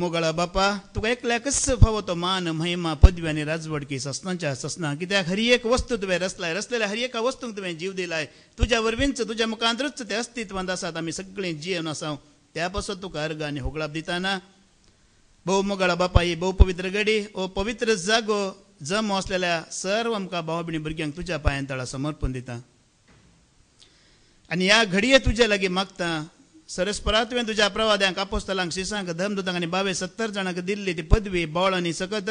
मोगळा बापा तुका एकल्या कसं फावो तो मान महिमा पदवी आनी राजवडकी ससनांच्या ससना कित्याक हर एक वस्तू तुवें रचलेल्या हर एका वस्तूंक तुवें जीव दिलाय तुज्या वरवींच तुज्या मुखांतरूच ते अस्तित्वांत आसात आमी सगळीं जीवन आसा त्या पासून तुका अर्ग आनी होगळाप दिताना भोव मोगळा बापा ही भोव पवित्र घडी ओ पवित्र जागो जम असलेल्या सर्व आमकां भाव भयणी भुरग्यांक तुज्या पांयां तळा समर्पण दिता आनी ह्या घडये तुजे लागीं मागता सरस्परा तुवें तुज्या प्रवाद्यांक आपोस्तलांक शिसांक धर्मदूतांक आनी 70 जाणांक दिल्ली ती पदवी बोळ आनी सकत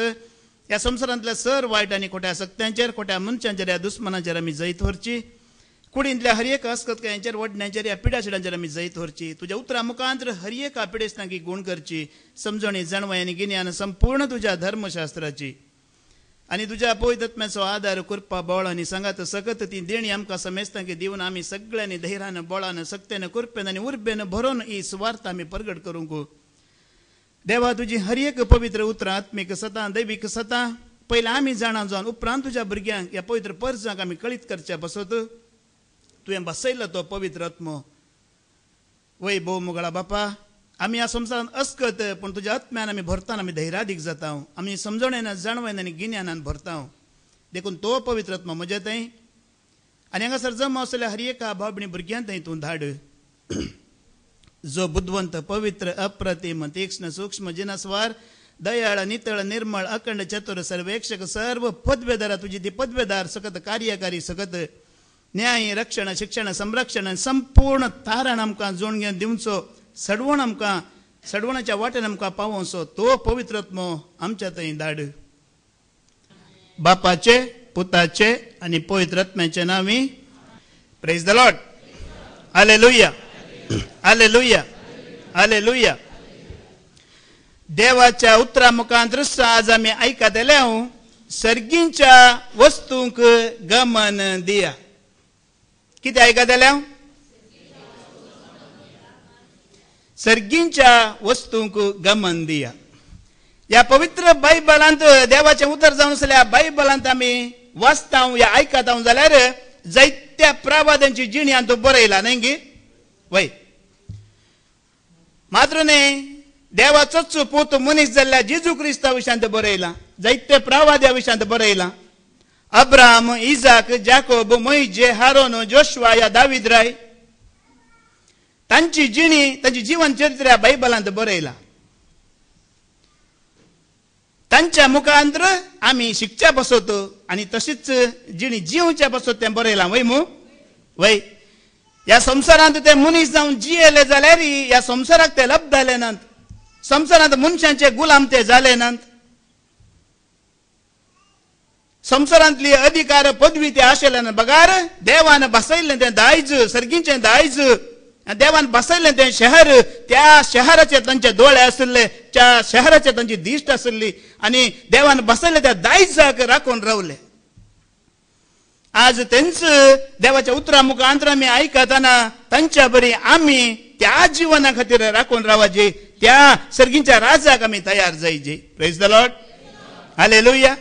ह्या संवसारांतल्या सर वायट आनी खोट्या सक्त्यांचेर खोट्या मनशांचेर ह्या दुस्मनांचेर आमी जैत व्हरची कुडींतल्या हर एक अस्कतकायांचेर वडण्यांचेर ह्या पिड्याशिडांचेर आमी जैत व्हरची तुज्या उतरा मुखांतर हर एका पिडेस्तांकी गुण करची समजणी जाणवाय आनी गिन्यान संपूर्ण तुज्या धर्मशास्त्राची आनी तुज्या पवित्र आत्म्याचो आदार करपा बोळ आनी सांगात सकत ती देणी आमकां समेस्तांकी दिवन आमी सगळ्यांनी धैर्यान बोळान सक्त्यान कुरपेन आनी उर्बेन भरोन ही सुवार्थ आमी प्रगट करूंक देवा तुजी हर एक पवित्र उतरां आत्मीक सतां दैवीक सतां पयलीं आमी जाणा जावन उपरांत तुज्या भुरग्यांक ह्या पवित्र पर्जांक आमी कळीत करच्या पासत तुवें बसयलो तो पवित्र आत्मो वय भोव मोगळा बापा आमी ह्या संवसारांत अस्कत पूण तुज्या आत्म्यान आमी भरताना आमी धैर्यादीक जाता आमी समजणेन जाणवेन आनी गिन्यानान भरता देखून तो पवित्र आत्मा म्हज्या थंय आनी हांगासर जमा आसलेल्या हर एका भाव भयणी भुरग्यां थंय तूं धाड जो बुद्धवंत पवित्र अप्रतिम तीक्ष्ण सूक्ष्म जिनस्वार दयाळ नितळ निर्मळ अखंड चतुर सर्वेक्षक सर्व पदवेदार तुजी ती पदवेदार सकत कार्यकारी सकत न्याय रक्षण शिक्षण संरक्षण संपूर्ण तारण आमकां जोड घेवन दिवचो सडवण आमकां सडवणाच्या वाटेन आमकां पावोवचो तो पवित्र आत्मो आमच्या थंय धाड बापाचे पुताचे आनी पवित्र आत्म्याचे नांवी praise the Lord hallelujah hallelujah hallelujah देवाच्या उतरा मुखांतर आज आमी आयकतले सर्गींच्या वस्तूंक गमन दिया कितें आयकतले सर्गींच्या वस्तूंक गमन दिया या पवित्र बायबलांत देवाचें उतर जावन आसल्या बायबलांत आमी वाचता या आयकता जाल्यार जायत्या प्रवाद्यांची जिणी तो बरयला न्ही गे वय मात्र न्ही देवाचोच पूत मनीस जाल्ल्या जेजू क्रिस्ता विशयांत बरयला जायते प्रवाद्या विशयांत बरयला अब्राहम इजाक जाकोब मोइजे हारोन जोशुआ या दावीद राय तांची जिणी तांची जीवन चरित्र बायबलांत बरयला तांच्या मुखांतर आमी शिकच्या बसत आनी तशीच जिणी जिवच्या बसत तें बरयलां वय मू वय ह्या संवसारांत ते मनीस जावन जियेले जाल्यार ह्या संवसाराक ते लब्ध जाले नात संवसारांत मनशांचे गुलाम ते जाले नात संवसारांतली अधिकार पदवी ते आशिल्ले ना बगार देवान बसयल्लें तें दायज सर्गीचें दायज देवान बसयल्लें तें शहर त्या शहराचे तांचे दोळे आसले त्या शहराचे तांची दिश्ट आसली आनी देवान बसयल्लें त्या दायजाक राखून रावले आज तेंच देवाच्या उतरा मुखांतर आमी आयकताना तांच्या बरी आमी त्या जिवना खातीर राखून रावचे त्या सर्गीच्या राजाक आमी तयार जायचे प्रेज द लॉर्ड हालेलुया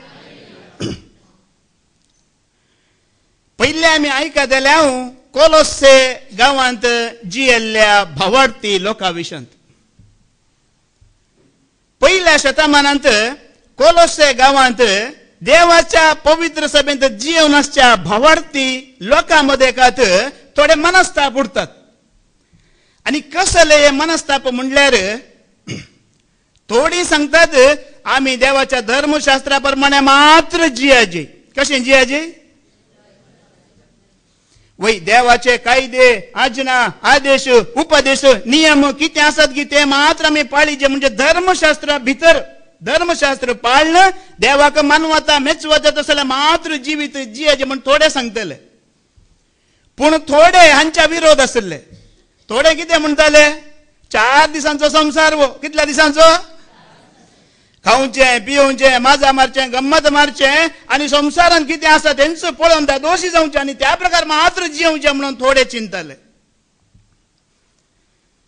पयले आमी आयकतले कोलोसे गांवांत जियेल्ल्या भावार्थी लोकां विशयांत पयल्या शतमानांत कोलोसे गांवांत देवाच्या पवित्र सभेंत जियेवन आसच्या भावार्थी लोकां मदें खात थोडे मनस्ताप उरतात आनी कसले हे मनस्ताप म्हणल्यार थोडी सांगतात आमी देवाच्या धर्मशास्त्रा प्रमाणे मात्र जियाजे कशें जियाजे वय देवाचे कायदे आजना आदेश उपदेश नियम कितें आसात की ते मात्र आमी पाळीचे म्हणजे धर्मशास्त्रा भितर धर्मशास्त्र पाळणं देवाक मानवता मेचवता तसले मात्र जिवीत जियाचे म्हण थोडे सांगतले पूण थोडे हांच्या विरोध आसले थोडे कितें म्हणटाले 4 दिसांचो संवसार वो कितल्या दिसांचो खावचें पिवचें माजा मारचें गम्मत मारचें आनी संवसारांत कितें आसा तेंच पळोवन त्या दोशी जावचें आनी त्या प्रकार मात्र जिवचें म्हणून थोडे चिंतले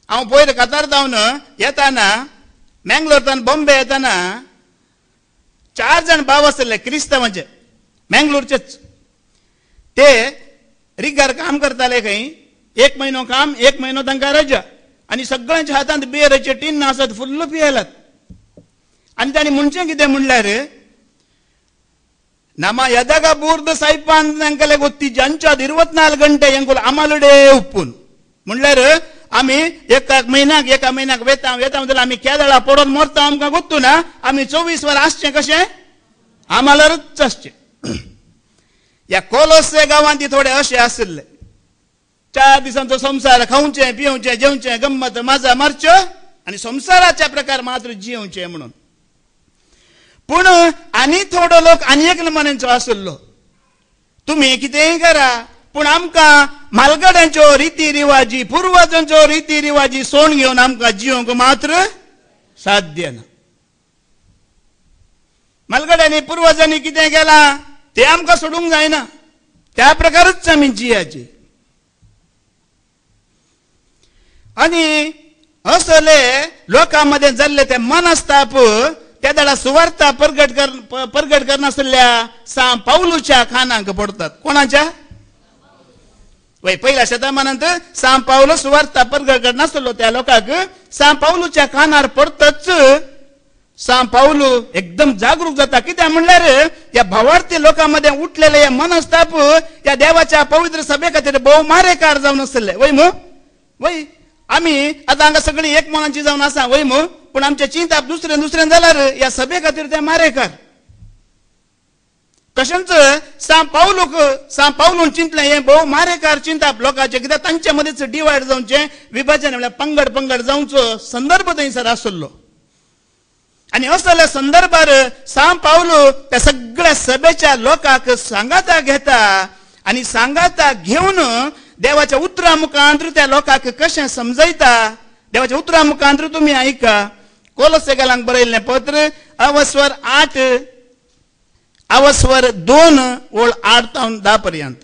हांव पयर कतारतावन येताना मँगलोरतान बॉम्बे येताना 4 जाण भाव आसले क्रिस्तांवाचे मँगलोरचेच ते रिगार काम करताले खंय 1 म्हयनो काम 1 म्हयनो तांकां रजा आनी सगळ्यांच्या हातांत बियराचे टिन्न आसात फुल्ल पियेलात आनी ताणी म्हणचें कितें म्हणल्यार ನಮ್ಮ ಎದಾಗ ಬೂರ್ದ ಸೈಪ ಅಂಕಲೆ ಗೊತ್ತಿ ಜಂಚಾದ 24 ಗಂಟೆ ಎಂಕುಲ ಅಮಲುಡೆ ಉಪ್ಪುನ್ म्हणल्यार आम्ही एका महिन्याक वेता जाल्यार आम्ही केदळा पडोन मरता आमकां गोत्तू ना आम्ही 24 वर आसचें कशें आम्हालाच आसचें या कोलोसे गांवांत थोडे अशें आसले 4 दिसांचो संसार खावचें पिवचें जेवचें गंमत मजा मारच्यो आनी संसाराच्या प्रकार मात्र जिवचें म्हणून पूण आनी थोडो लोक आनी एक नमुन्याचो आसलो तुम्ही कितेंय करा पूण आमकां मालगड्यांच्यो रिती रिवाजी पुर्वजांच्यो रिती रिवाजी सोण घेवन आमकां जिवंक मात्र साध्य ना मालगड्यांनी पुर्वजांनी कितें केलां तें आमकां सोडूंक जायना त्या प्रकारच आमी जियाचे आनी असले लोकां मदें जाल्ले ते मनस्ताप त्या दाडा सुवार्ता प्रगट करनासल्या सांब पावलूच्या कानाक पडतात कोणाच्या वय पहिल्या शतमानांत सांब पावलो सुवार्ता प्रगट करनासलो त्या लोकांक सांब पावलूच्या कानार पडतच सांब पावलू एकदम जागरूक जाता कित्याक म्हणल्यार या भावार्थी लोकांमध्ये उठलेले हे मनस्ताप या देवाच्या पवित्र सभे खातीर भोव मारेकार जावन आसले वय मो वय आमी आतां हांगा सगळीं एक मनाची जावन आसा वय मो पूण आमचे चिंताप दुसऱ्यान जाल्यार या सभे खातीर ते मारेकार तशेंच सांब पावलून चिंतलें हे भोव मारेकार चिंताप लोकांचे कित्याक तांचे मदींच डिवायड जावचें विभाजन म्हणल्यार पंगड जावचो संदर्भ थंयसर आसलो आनी असल्या संदर्भार सांब पावलो त्या सगळ्या सभेच्या लोकांक सांगाता घेता आनी सांगाता घेवन देवाच्या उतरा मुखांतर त्या लोकांक कशें समजयता देवाच्या उतरा मुखांतर तुमी आयका कोलोसेकांक बरयल्लें पत्र अवस्वर 8 अवस्वर 2 ओळ 8 तावन 10 पर्यंत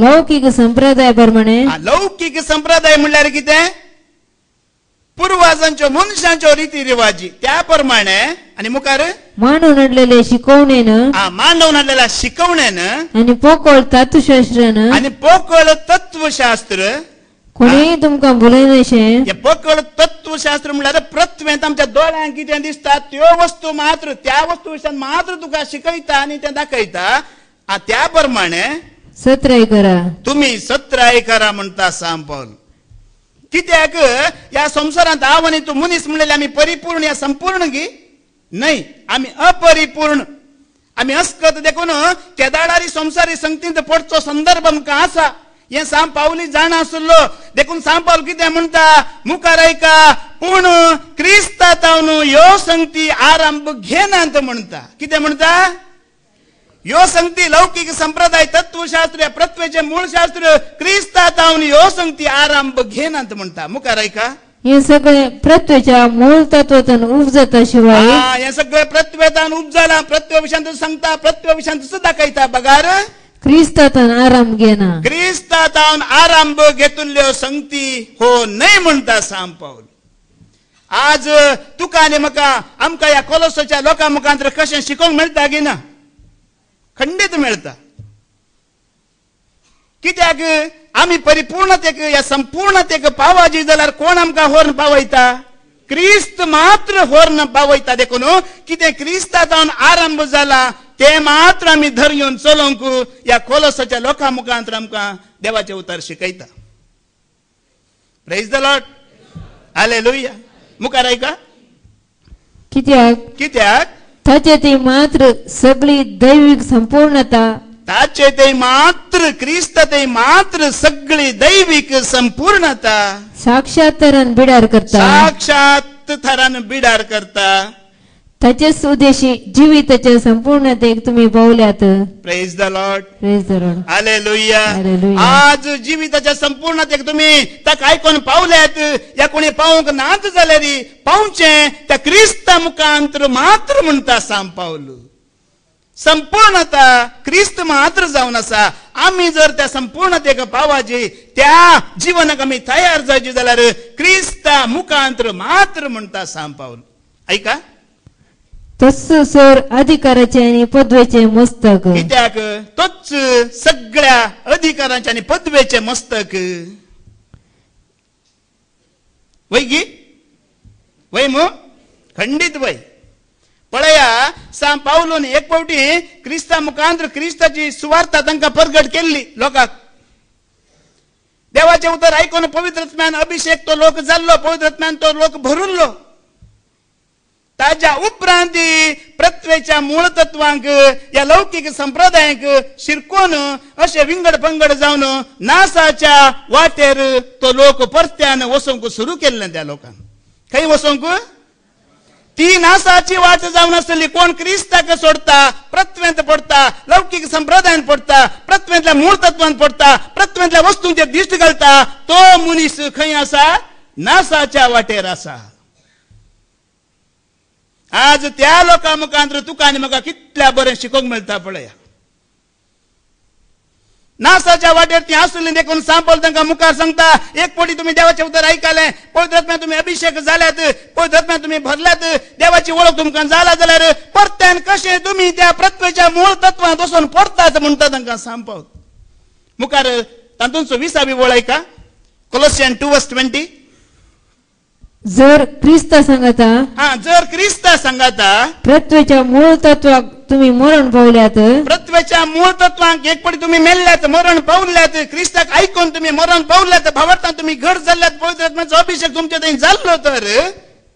लौकिक संप्रदाय प्रमाणे लौकिक संप्रदाय म्हणल्यार कितें पुर्वजांच्यो मनशांच्यो रिती रिवाजी त्या प्रमाणे आनी मुखार मांडून हाडलेले शिकवणेन मांडून हाडलेल्या शिकवणेन आनी पोकळ तत्वशास्त्र कोणीय तुमकां भुलयनाशें हे पोकळ तत्वशास्त्र म्हणल्यार प्रथमेंत आमच्या दोळ्यांक कितें दिसता त्यो वस्तू मात्र त्या वस्तू विशयान मात्र तुका शिकयता आनी तें दाखयता त्या प्रमाणे सत्राय करा तुम्ही सत्राय करा म्हणटा सांब पावलो कित्याक या संसारांत हांव आनी तूं मनीस म्हणलेले आमी परिपूर्ण या संपूर्ण गी न्हय आमी अपरिपूर्ण आमी अस्कत देखून केदाडारी संसारी संगतींत पडचो संदर्भ आमकां आसा हे सांब पावली जाण आसलो देखून सांब पावल कितें म्हणटा मुखार ऐका पूण क्रिस्तांतावन ह्यो संगती आरंभ घेनात म्हणटा कितें म्हणटा ह्यो संगती लौकिक संप्रदाय तत्वशास्त्र या प्रत्वेचे मूळशास्त्र क्रिस्तांतावन ह्यो संगती आरंभ घेनात म्हणटा मुखार ऐका हे सगळे प्रत्वेच्या मूळ तत्वातून उपजता शिवाय हे सगळे प्रत्वेतान उपजला प्रत्वे विशयान सांगता प्रत्वे विशयान दाखयता बगार क्रिस्तांतान आरंभ घेना क्रिस्तांतावन आरंभ घेतल्ल्यो संगती हो न्हय म्हणटा सांब पावल आज तुका आनी म्हाका आमकां या कोलोसाच्या लोकां मुखांतर कशें शिकोवंक मेळटा की ना खंडीत मेळटा कित्याक आमी परिपूर्णतेक या संपूर्णतेक पावाजी जाल्यार कोण आमकां होर्न पावयता क्रिस्त मात्र होर्न पावयता देखून कितें क्रिस्तांतावन आरंभ जाला ते मात्र आमी धरून चलोवंक या कोलोसाच्या लोकां मुखांतर आमकां देवाचें उतर शिकयता प्रेज द लॉर्ड हालेलुया मुखार ऐका कित्याक ताचे ती मात्र सगळी दैविक संपूर्णता ताचे ते मात्र क्रिस्त ते मात्र सगळी दैविक संपूर्णता साक्षात थरान बिडार करता ताचे उद्देशी जिविताच्या संपूर्णतेक तुम्ही पावल्यात प्रेज द लॉर्ड हालेलुया आज जिविताच्या संपूर्णतेक तुम्ही ताका आयकून पावल्यात या कोणी पावूंक नाच जाल्यार पावचे त्या क्रिस्ता मुखांतर मात्र म्हणटा सांब पावलो संपूर्णता क्रिस्त मात्र जावन आसा आमी जर त्या संपूर्णतेक पावाची त्या जीवनाक आमी तयार जायची जाल्यार क्रिस्ता मुखांतर मात्र म्हणटा सांब पावलो ऐका तोच सर अधिकाराचे आणि पदवेचे मस्तक कित्याक तोच सगळ्या अधिकारांचे आणि पदवेचे मस्तक वय गी वय मो खंडित वय पळया सांग पावलोन एक पावटी क्रिस्ता मुखांतर क्रिस्ताची सुवार्ता तांकां प्रगट केल्ली लोकांक. देवाचे उतर ऐकून पवित्र आत्म्यान अभिषेक तो लोक जाल्लो, पवित्र आत्म्यान तो लोक भरुल्लो. ताच्या उपरांत प्रत्येच्या मूळ तत्वांक या लौकिक संप्रदायांक शिरकोन असे विंगड पंगड जावन नासाच्या वाटेर तो लोक परत्यान वचूंक सुरू केल्ले. त्या लोकांक खंय वचूंक? ती नासाची वाट जावन आसली. कोण क्रिस्ताक सोडता, प्रत्येंत पडता, लौकिक संप्रदायान पडता, प्रत्येंतल्या मूळ तत्वान पडता, प्रत्येंतल्या वस्तूंचेर दिश्ट घालता, तो मनीस खंय आसा? नासाच्या वाटेर आसा. आज त्या लोकां मुखांतर तुका आनी म्हाका कितल्या बरें शिकोवंक मेळटा पळया. नासाच्या वाटेर ती आसली देखून सांपल तांकां मुखार सांगता, एक पटी तुम्ही देवाचे उतर ऐकले, पवित्र आत्म्यान तुम्ही अभिषेक जाल्यात, पवित्र आत्म्यान तुम्ही भरल्यात, देवाची वळख तुमकां जाला जाल्यार परत्यान कशें तुम्ही त्या प्रत्येच्या मूळ तत्वांत वचून पडतात म्हणटा तांकां सांपल. मुखार तातूंचो 20वी ओळ ऐका. कोलोसियन 2:20. जर ख्रिस्त सांगता, जर ख्रिस्त सांगता प्रत्येच्या मूळ तत्वाक तुम्ही मरण पावल्यात, प्रत्येच्या मूळ तत्वांक एक पटी तुम्ही मेल्ल्यात, मरण पावल्यात, ख्रिस्ताक ऐकून तुम्ही मरण पावल्यात, भावार्थान तुम्ही घट जाल्ल्यात, पवित्र आत्म्याचो अभिषेक तुमच्या थंय जाल्लो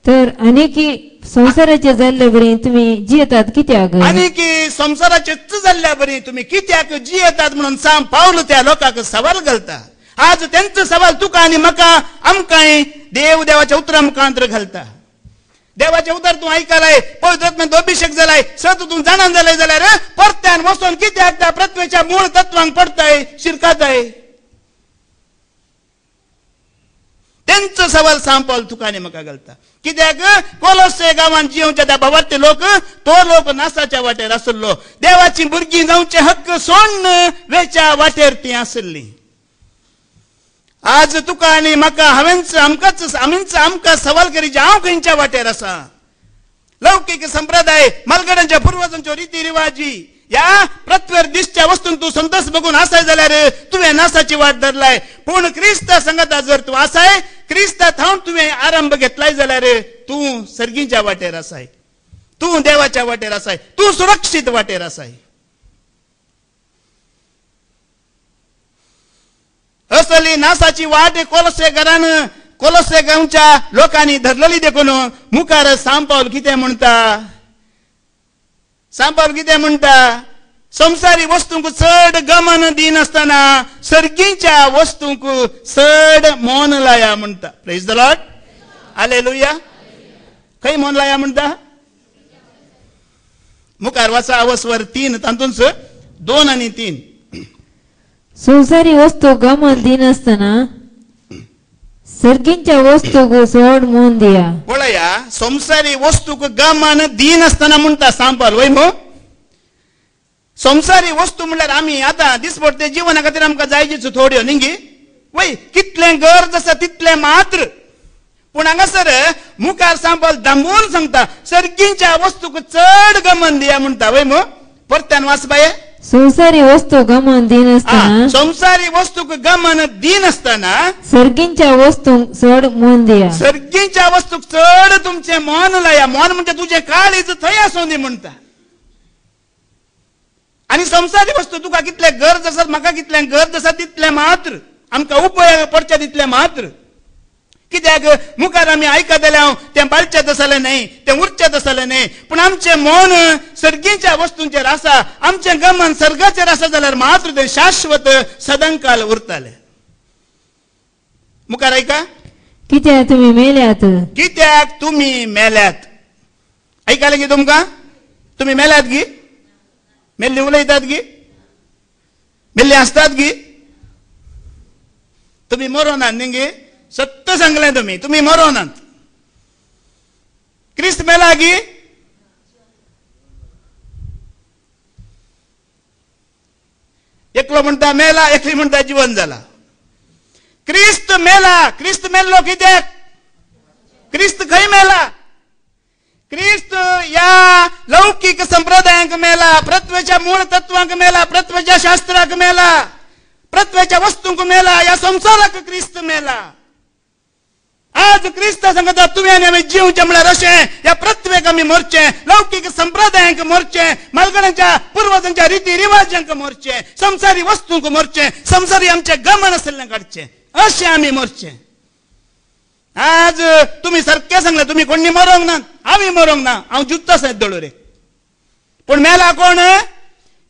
तर अनेकी संसाराचे जाल्ले बरी तुम्ही जियेतात कित्याक? अनेकी संसाराचे जाल्ल्या बरी तुम्ही कित्याक जियेतात म्हणून सांग पावलो त्या लोकांक सवाल घालता. आज त्यांचा सवाल तुका आणि म्हाका आमकांय देव देवाच्या उतरा मुखांतर घालता. देवाचे उतर तू ऐकलाय, पवित्र आत्म्याचो अभिषेक जालाय, सत तू जाणून जालाय जाल्यार परत्यान वचून कित्याक त्या प्रत्येच्या मूळ तत्वांक पडताय, शिरकाताय. त्यांचा सवाल सांपल तुका आनी म्हाका घालता. कित्याक कोलोसे गांवांत जिवचे त्या भावार्थे लोक तो लोक नासाच्या वाटेर आसलो. देवाची भुरगीं जावचे हक्क सोडून वेच्या वाटेर ती आसली. आज तुका आनी म्हाका आमकां सवाल करीचे, हांव खंयच्या वाटेर आसा? लौकिक संप्रदाय, मलगड्यांच्या पुर्वजांच्यो रिती रिवाजी, या प्रत्येक दिसच्या वस्तून तू संतोष बघून आसाय जाल्यार तुवें नासाची वाट धरलाय. पूण क्रिस्त सांगता जर तू आसाय, क्रिस्तांत हांव तुवें आरंभ घेतलाय जाल्यार तू सर्गीच्या वाटेर आसाय, तू देवाच्या वाटेर आसाय, तू सुरक्षीत वाटेर आसाय. असली नासाची वाट कोलोसे घरान कोलोसे गांवच्या लोकांनी धरलेली देखून मुखार सांपावल कितें म्हणटा? सांपावल कितें म्हणटा? संसारी वस्तूंक चड गमन दिनासतना सर्गीच्या वस्तूंक चड मोन लाया म्हणटा. Praise the Lord, hallelujah. खंय मोन लाया म्हणटा? मुखार वाचा अवस्वर 3 तातूंच 2 आणि 3. संसारी वस्तू गमन दिनासतना सर्गीच्या वस्तूक चड मोन दिया. पळया, संसारी वस्तूक गमन दिनासतना म्हणटा सांपाल. वय मो संसारी वस्तू म्हणल्यार आमी आतां दिसपट्टे जिवना खातीर आमकां जायच्यो थोड्यो न्ही वय, कितलें गरज आसा तितलें मात्र. पूण हांगासर मुखार सांपाल दांबून सांगता सर्गीच्या वस्तूक चड गमन दिया म्हणटा. वय मो परत्यान वाचबाये. संसारी वस्तू गमन दिनासतना, संसारी वस्तूक गमन दिनासतना सर्गीच्या वस्तूंक चड मोन दिया. सर्गीच्या वस्तूक चड तुमचें मन लाया. मन म्हणजे तुझें काळीज थंय आसूं दी म्हणटा. आनी संसारी वस्तू तुका कितले गरज आसात, म्हाका कितले गरज आसा तितले मात्र, आमकां उपयोग पडचे तितले मात्र. कित्याक मुखार आमी आयकत जाल्यार तें बाळचेत आसलें न्हय, तें उरचेत आसलें न्हय, पूण आमचें मन सर्गीच्या वस्तूंचेर आसा, आमचें गमन सर्गाचेर आसा जाल्यार मात्र तें शाश्वत सदांकाल उरतलें. मुखार ऐका. कित्याक तुमी मेल्यात. कित्याक तुमी मेल्यात. ऐकलें गी तुमकां? तुमी मेल्यात गी? मेल्ली उलयतात गी? मेल्ली आसतात गी? तुमी मरोनात न्ही गी? सत्य सांगलें तुमी मरोनात. क्रिस्त मेला गी? एकलो म्हणटा मेला, एकली म्हणटा जीवन जाला. क्रिस्त मेला. क्रिस्त मेल्लो कित्याक? क्रिस्त खंय मेला? क्रिस्त या लौकिक संप्रदायांक मेला, प्रत्येच्या मूळ तत्वांक मेला, प्रत्येच्या शास्त्राक मेला, प्रत्येच्या वस्तूंक मेला, या संसाराक क्रिस्त मेला. आज क्रिस्ता सांगता तुम्ही आणि आम्ही जीवचे म्हळ्यार अशें ह्या प्रत्येक आमी मरचे लौकिक संप्रदायांक मरचे मालगणाच्या पूर्वजांच्या रिती रिवाजांक मरचे संसारी वस्तूंक मरचे संसारी आमचे गमन आसलें काडचे अशें आमी मरचे आज तुम्ही सारखे सांगले तुम्ही कोणी मरोंक ना आम्ही मरोंक ना हांव जुत्ता साहेब दळोरे पण मेला कोण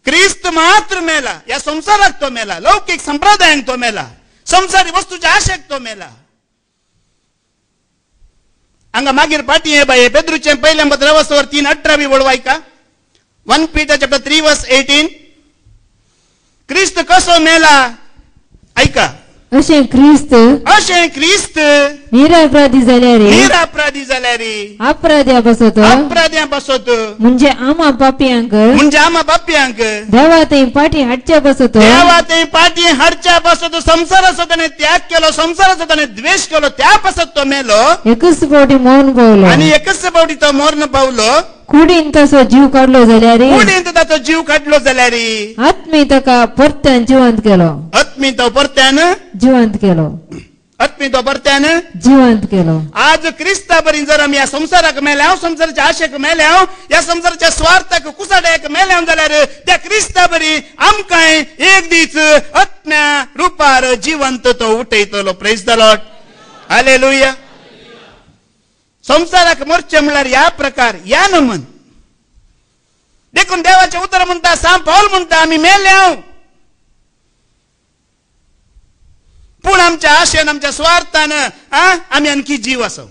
क्रिस्त मात्र मेला या संसाराक तो मेला लौकिक संप्रदायांक तो मेला संसारी वस्तूच्या आशेक तो मेला हांगा मागीर पाटी हे बाय पेद्रूचे पहिल्या पत्र वस्तूवर 3:18 वळवाय का 1 Peter chapter 3 verse 18 क्रिस्त कसो मेला ऐका अशें क्रिस्त निरपराधी जाल्यार अपराध्या बसत म्हणजे आमा पापयांक देवातय पाटी हाडच्या बसत संसार ताणें त्याग केलो संसार ताणें द्वेष केलो त्या पासत तो मेलो एकच फावटी मरण पावलो आनी एकच फावटी तो मरण पावलो कुडीन ताचो जीव काडलो जाल्यार आत्मी ताका परत्यान जिवंत केलो आज क्रिस्ता बरी जर आमी ह्या संसाराक मेल्या संसाराच्या आशेक मेल्या ह्या संसाराच्या स्वार्थाक कुसाड्याक मेल्या जाल्यार त्या क्रिस्ता बरी आमकांय एक दीस आत्म्या रुपार जिवंत तो उठयतलो प्रेज द लॉर्ड हालेलुया संसाराक मरचे म्हणल्यार ह्या प्रकार ह्या नमन देखून देवाचे उतर म्हणटा सांत पौल म्हणटा आमी मेल्या पूण आमच्या आशेन आमच्या स्वार्थान आमी आणखी जीव आसो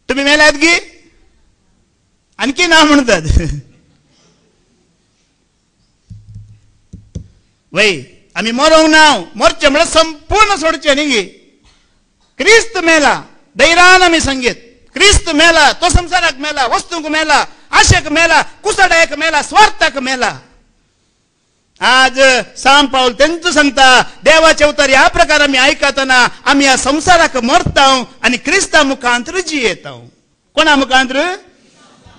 तुम्ही मेल्यात गी आणखी ना म्हणतात वय आम्ही मरोंक ना मरचे म्हणजे संपूर्ण सोडचे न्ही क्रिस्त मेला दैरान आमी संगीत क्रिस्त मेला तो संसाराक मेला वस्तूंक मेला आशेक मेला कुसाड्याक मेला स्वार्थाक मेला आज सांत पौल तेंच सांगता देवाचे उतर ह्या प्रकार आमी आयकतना आमी ह्या संसाराक मरता आनी क्रिस्ता मुखांतर जियेता कोणा मुखांतर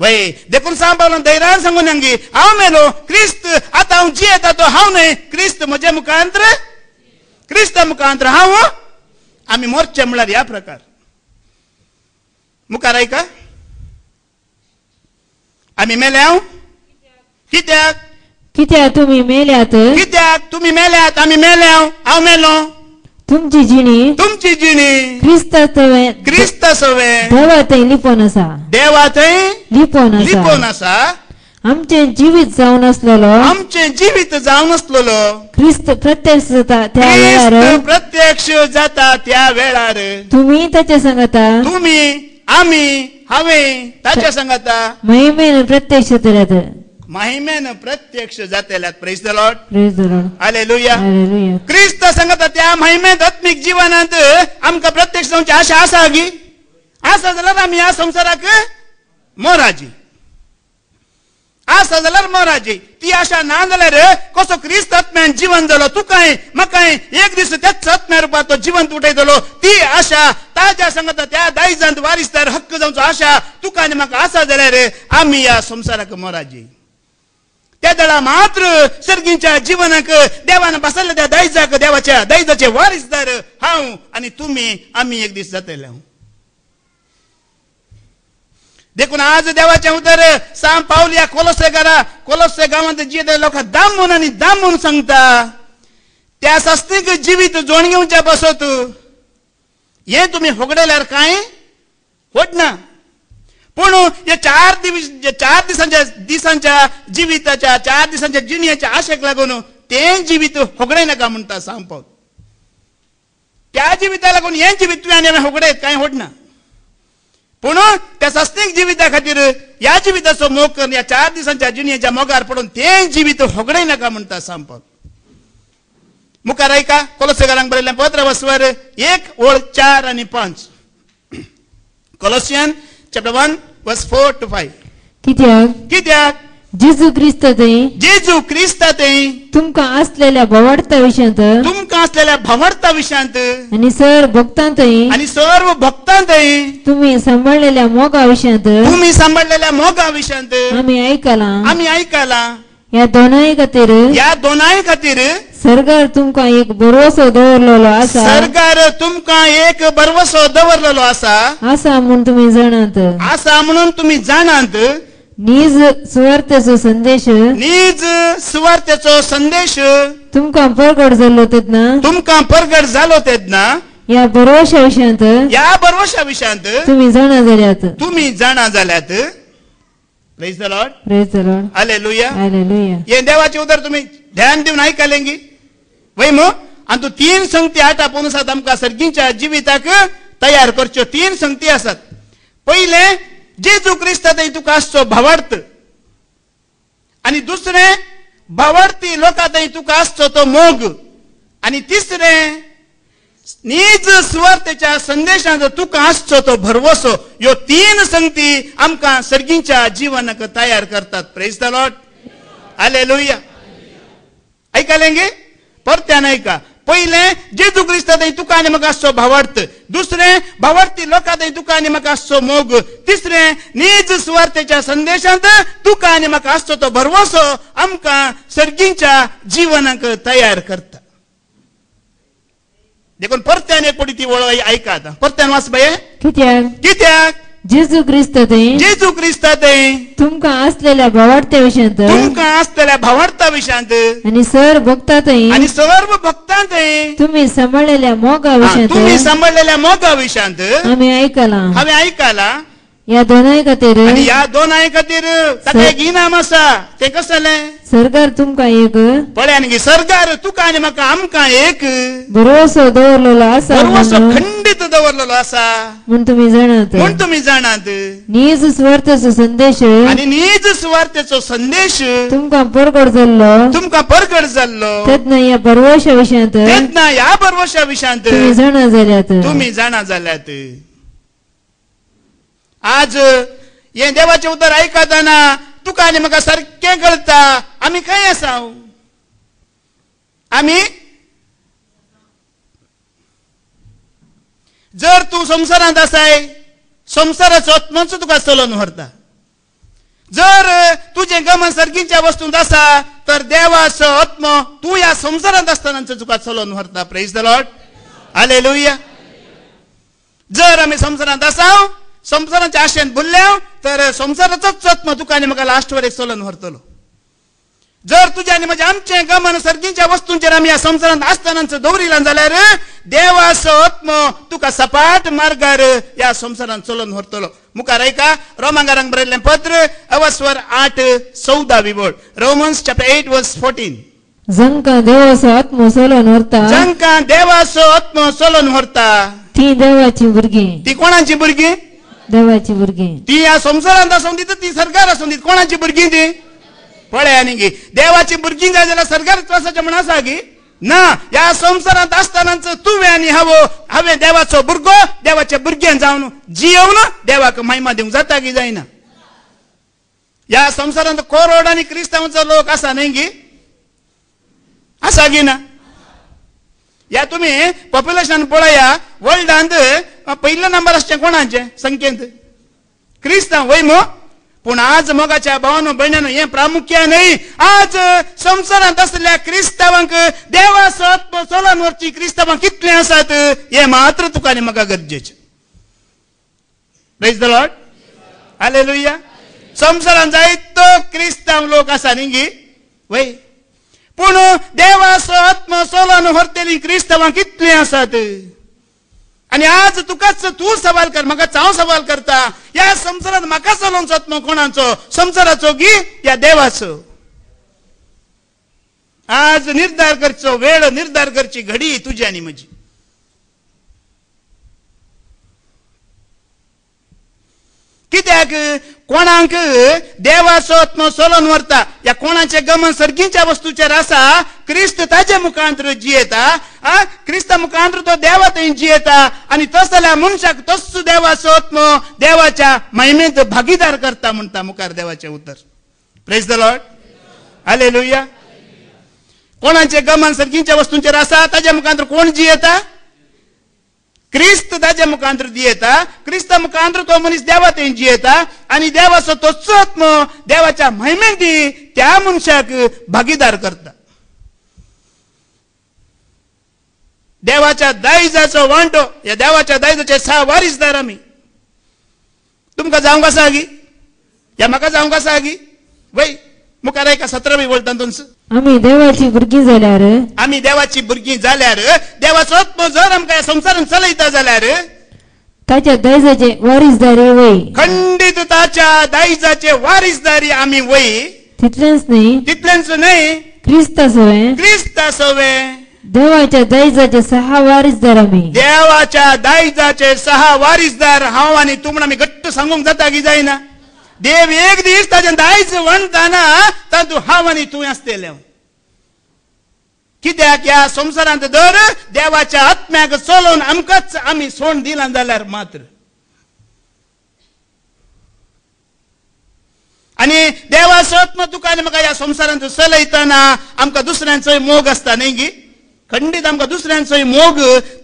वय देखून सांत पौलान धैर्यान सांगून हांगी हांव मेलो क्रिस्त आतां हांव जियेता तो हांव न्हय क्रिस्त म्हजे मुखांतर क्रिस्ता मुखांतर हांव आमी मरचे म्हळ्यार ह्या प्रकार मुखार ऐका आमी मेल्या कित्याक तुम्ही मेल्यात आमी मेल्या हांव मेलो तुमची जिणी क्रिस्ता सवे देवातय लिपोन आसा आमचे जीवित जावन आसलेलो क्रिस्त प्रत्यक्ष जाता त्या वेळार तुम्ही ताचे सांगता आमी हांवें ताच्या सांगता महिमेन प्रत्यक्ष जातेल्यात प्रेज द लॉर्ड हालेलुया क्रिस्त सांगता त्या महिमेत आत्मिक जीवनांत आमकां प्रत्यक्ष जावची आशा आसा गी आसा जाल्यार आमी ह्या संसाराक मोराजी आसा जाल्यार मोराजी ती आशा ना जाल्यार कसो क्रिस्त आत्म्यान जीवन जालो तुकाय म्हाकाय एक दीस त्याच आत्म्या रुपार तो जिवंत उठयतलो ती आशा ताच्या सांगता त्या दायजांत वारिसदार हक्क जावचो आशा तुका आनी म्हाका आसा जाल्यार आमी ह्या संसाराक मोराजी त्या दळा मात्र सर्गीच्या जीवनाक देवान बसयल्ल्या त्या दायजाक देवाच्या दायजाचे वारिसदार हांव आनी तुमी आमी एक दीस जातले देखून आज देवाचे उतर सांत पौल या कोलोसे गांवांत जियेले लोकांक दामून सांगता त्या सस्तीक जिवीत जोड घेवच्या बसत हे तुम्ही होगडल्यार कांय होडना पूण हे 4 दिसांच्या जिविताच्या 4 दिसांच्या जिणेच्या आशेक लागून ते जिवीत होगडे नाका म्हणटा सांत पौल त्या जिविता लागून हे जिवीत तुवें आनी हांवें होगडयत कांय होडना पूण त्या सस्तीक जिविता खातीर ह्या जिविताचो मोग करून ह्या 4 दिसांच्या जिणेच्या मोगार पडून ते जिवीत होगडे नाका म्हणटा सांत पौल मुखार ऐका कोलोसेकारांक बरयल्लें पत्र वचवर 1 ओळ 4 आनी 5 Colossians chapter 1 verse 4 to 5 कित्याक जेजू क्रिस्तातय तुमकां असलेल्या भवडता विशयांत आनी सर्व भक्तांतय तुम्ही सांभाळलेल्या मोगा विशयांत आमी आयकला ह्या दोनाय खातीर सरकार तुमका एक भरवसो दवरलेलो आसा सरकार तुमका एक बरवसो दवरलेलो आसा म्हणून तुम्ही जाणात. असा म्हणून तुम्ही जाणात. नीज सुवार्थेचो संदेश नीज सुवार्थेचो संदेश तुमका प्रगट जाल्लो तेन्ना तुमका प्रगट जालो तेन्ना या भरवशा विशयांत या बरवशा विशयांत तुम्ही जाणा जाल्यात. तुम्ही जाणा जाल्यात. Praise the Lord. Praise the Lord. Hallelujah. Hallelujah. हे देवाचे उदर तुम्ही ध्यान दिवन आयकलेंगी वय मो आणि तू 3 संगती आटापून आसात आमकां सर्गींच्या जिविताक तयार करच्यो. 3 संगती आसात. पहिले जेजू क्रिस्तांत तुका आसचो भावार्थ आणि दुसरे भावार्थी लोकांत तुका आसचो तो मोग आणि तिसरे नीज सुवार्थेच्या संदेशांत तुका आसचो तो भरवसो. ह्यो 3 संगती आमकां सर्गींच्या जिवनाक तयार करतात. Praise the Lord. हालेलुया. ऐकलेंगे परत्यान ऐका. पहिले जेजू क्रिस्तांत तुका आनी म्हाका आसचो भावार्थ. दुसरे भावार्थी लोकांत तुका आनी म्हाका आसचो मोग. तिसरे नीज सुवार्थेच्या संदेशांत तुका आनी म्हाका आसचो तो भरवसो आमकां सर्गींच्या जिवनाक तयार करता. देखून परत्यान एक पडी ती वळ ऐका आता. परत्यान वाच बाये. कित्याक जेजू क्रिस्तांत तुमका असलेल्या भावार्थ्या विशयांत तुमका असलेल्या भावार्था विशयांत आणि सर्व भक्तांतय आणि सर्व भक्तांत तुम्ही सांभाळलेल्या मोगा विशयांत तुम्ही सांभाळलेल्या मोगा विशयांत आम्ही ऐकला. या दोनाय खातीर आणि या दोनाय खातीर ताका एक इनाम आसा. ते कसलें. सरकार तुमका एक पळयान गे सरकार तुका आनी म्हाका आमकां एक भरवसो दवरलेलो आसा. भरवसो खंडीत दवरलेलो आसा म्हूण तुम्ही जाणात. नीज सुवार्थेचो संदेश आणि नीज सुवार्थेचो संदेश तुमका प्रगट जाल्लो तेन्ना या भरवशा विशयांत तेन्ना या भरवशा विशयांत तुम्ही जाणा जाल्यात. आज हे देवाचे उतर ऐकताना तुका आनी म्हाका सारकें कळटा आमी खंय आसा. आमी जर तू संवसारांत आसाय संवसाराचो आत्मोच तुका चलोवन व्हरता. जर तुजें गमन सर्गींच्या वस्तूंत आसा तर देवाचो आत्मो तू ह्या संवसारांत आसतना तुका चलोवन व्हरता. Praise the Lord. हालेलुया. जर आमी संवसारांत आसा संवसाराच्या आशेन भुल्ल्या तर संवसाराचोच आत्मो तुका आनी म्हाका लास्ट वर चलोवन व्हरतलो. जर तुज्या आनी म्हज्या आमचें गमन सर्गींच्या वस्तूंचेर आमी ह्या संवसारांत आसतनाच दवरिलां जाल्यार देवाचो आत्मो तुका सपाट मार्गार ह्या संवसारांत चलोवन व्हरतलो. मुखार ऐका. रोमांकारांक बरयल्लें पत्र अवस्वर 8:14 बोल. Romans chapter 8:14. जांकां देवाचो आत्मो चलोवन व्हरता ती देवाची भुरगीं. ती कोणाची भुरगीं. देवाची भुरगीं. ती ह्या संवसारांत आसूं दी ती सरकार आसूं दी कोणाची भुरगीं ती. पळय आनी गी देवाची भुरगीं जाय जाल्यार सरकार आसाचें म्हण आसा गी ना. ह्या संवसारांत आसतनाच तुवें आनी हांवें देवाचो भुरगो देवाच्या भुरग्यान जावन जियेवन देवाक महिमा दिवंक जाता की जायना. ह्या संवसारांत करोडांनी क्रिस्तांवांचो लोक आसा न्हय गी. आसा गी ना. या तुम्ही पॉप्युलेशन पळया वर्ल्डांत पहिलं नंबर आसचें कोणाचें संख्येंत. क्रिस्तांव वय मो. पूण आज मोगाच्या भावानो भयणानो हें प्रामुख्यान न्हय. आज संवसारांत आसलेल्या क्रिस्तांवांक देवाचो आत्मो चलोवन व्हरची क्रिस्तांवां कितले आसात हें मात्र तुका आनी म्हाका गरजेचें. Praise the Lord. हालेलुया. संवसारांत जायतो क्रिस्तांव लोक आसा न्ही गी वय. पूण देवाचो आत्मो चलोवन व्हरतली क्रिस्तांवां कितले आसात. आणि आज तुकाच तू सवाल कर म्हाका हांव सवाल करता. ह्या संवसारांत म्हाका चलोवचो आत्मो कोणाचो. संवसाराचो गी या देवाचो. आज निर्धार करचो वेळ निर्धार करची घडी तुजी आनी म्हजी. कित्याक कोणाक देवाचो आत्मो चलोवन व्हरता या कोणाचे गमन सर्गींच्या वस्तूचेर आसा. क्रिस्त ताजे मुखांतर जियेता. क्रिस्ता मुखांतर तो देवा थंय जियेता आनी तस जाल्यार मनशाक तोच देवाचो आत्मो देवाच्या महिमेंत भागीदार करता म्हणटा मुखार देवाचें उतर. Praise the Lord. हालेलुया. कोणाचे गमन सर्गींच्या वस्तूंचेर आसा ताजे मुखांतर कोण जियेता. क्रिस्त ताजे मुखांतर जियेता. क्रिस्ता मुखांतर तो मनीस देवा थंय जियेता आनी देवाचो तोच आत्मो देवाच्या महिमेंत त्या मनशाक भागीदार करता. देवाच्या दायजाचो वांटो, या देवाच्या दायजाचे 6 वारीसदार आमी. तुमकां जावंक आसा गी, या म्हाका जावंक आसा गी. वय मुखार एका 17वी वळटांतून आम्ही देवाची भुरगीं जाल्यार आमी देवाची भुरगीं जाल्यार, देवाचो आत्मो जर आमकां ह्या संवसारान चलयता जाल्यार ताच्या दैजाचे वारीसदारी वय. खंडीत ताच्या दायजाचे वारीसदारी आमी वय. तितलेंच न्ही, तितलेंच न्हय, क्रिस्त आसोवे क्रिस्त आसोवे. देवाच्या दैजाचे 6 वारीसदार आमी. देवाच्या दायजाचे 6 वारीसदार हांव आनी तूं म्हण आमी घट्ट सांगूंक जाता की जायना. देव एक दीस ताचें दायज म्हणटाना तातूंत हांव आनी तूं आसतले. कित्याक ह्या संवसारांत दर देवाच्या आत्म्याक चलोवन आमकांच आमी सोड दिलां जाल्यार मात्र. आनी देवाचो आत्मा तुका आनी म्हाका ह्या संवसारांत चलयतना आमकां दुसऱ्यांचोय मोग आसता न्ही गी. खंडीत आमकां दुसऱ्यांचोय मोग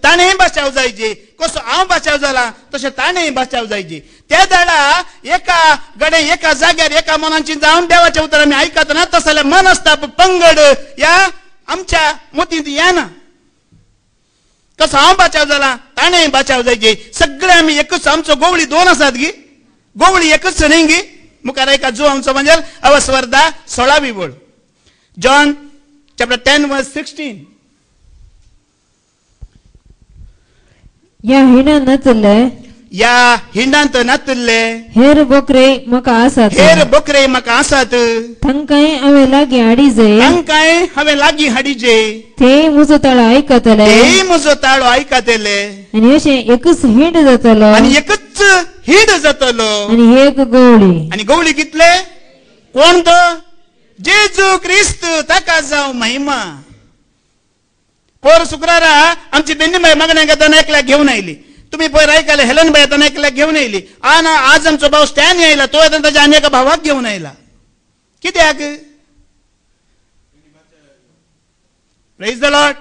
ताणेंय बचाव जायचे. कसो हांव बचाव जाला तशें ताणेंय बचाव जायचे. त्या दाडा एका गडे एका जाग्यार एका मनाची जावन देवाचें उतर आमी आयकत ना, तस जाल्यार मनस्ताप पंगड ह्या आमच्या मतींत येना. कसो हांव बचाव जाला ताणेंय बचाव जायचे. सगळे आमी एकच. आमचो गोवळी 2 आसात गी, गोवळी एकच न्ही गी. मुखार एका जो आमचो म्हणजे अवस्वर्धा 16वी वळ. जॉन चॅप्टर 10 वर्स 16. या हिणान नचले, या हिंडांत नातले हेर बोकरे म्हाका आसात. हेर बोकरे म्हाका आसात. तांकांय हांवें लागीं हाडिजे, तांकांय हांवें लागीं हाडिजे. ते म्हजो ताळो आयकतले तेय म्हजो ताळो आयकतले. आनी अशें एकच हिंड जातलो आनी एकच हिंड जातलो. आनी एक गवळी. आनी गवळी कितले? कोण तो? जेजू क्रिस्त, ताका जावं महिमा. पोर शुक्रारा आमची बेन्नीबाई मागण्या घेताना एकल्याक घेऊन आयली. तुम्ही पयर आयकले हेलनबाई येताना एकल्याक घेऊन येयली. आज आमचो भाव स्टॅन येयला, तो येताना ताच्या आनी एका भावाक घेऊन आयला. कित्याक? Praise the Lord,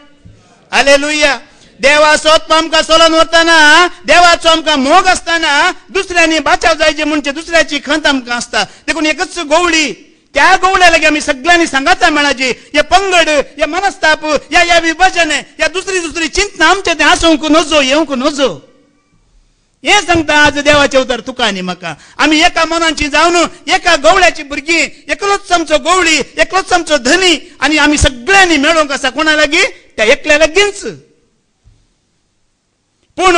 hallelujah. देवाचो आत्मा आमकां चलोवन वतना, देवाचो आमकां मोग आसतना दुसऱ्यांनी बचाव जायचे म्हणजे दुसऱ्याची खंत आमकां आसता. देखून एकच गवळी, त्या गवळ्या लागीं आमी सगळ्यांनी सांगाता मेळाची. हे पंगड, हे मनस्ताप, या विभाजन, या दुसरी चिंतना आमचे ते आसूंक नजो, येवंक नजो. हे सांगता आज देवाचे उतर तुका आनी म्हाका. आमी एका मनाची जावन एका गवळ्याची भुरगीं, एकलोच आमचो गवळी, एकलोच आमचो धनी, आनी आमी सगळ्यांनी मेळोंक आसा. कोणा लागीं? त्या एकल्या लागींच. पूण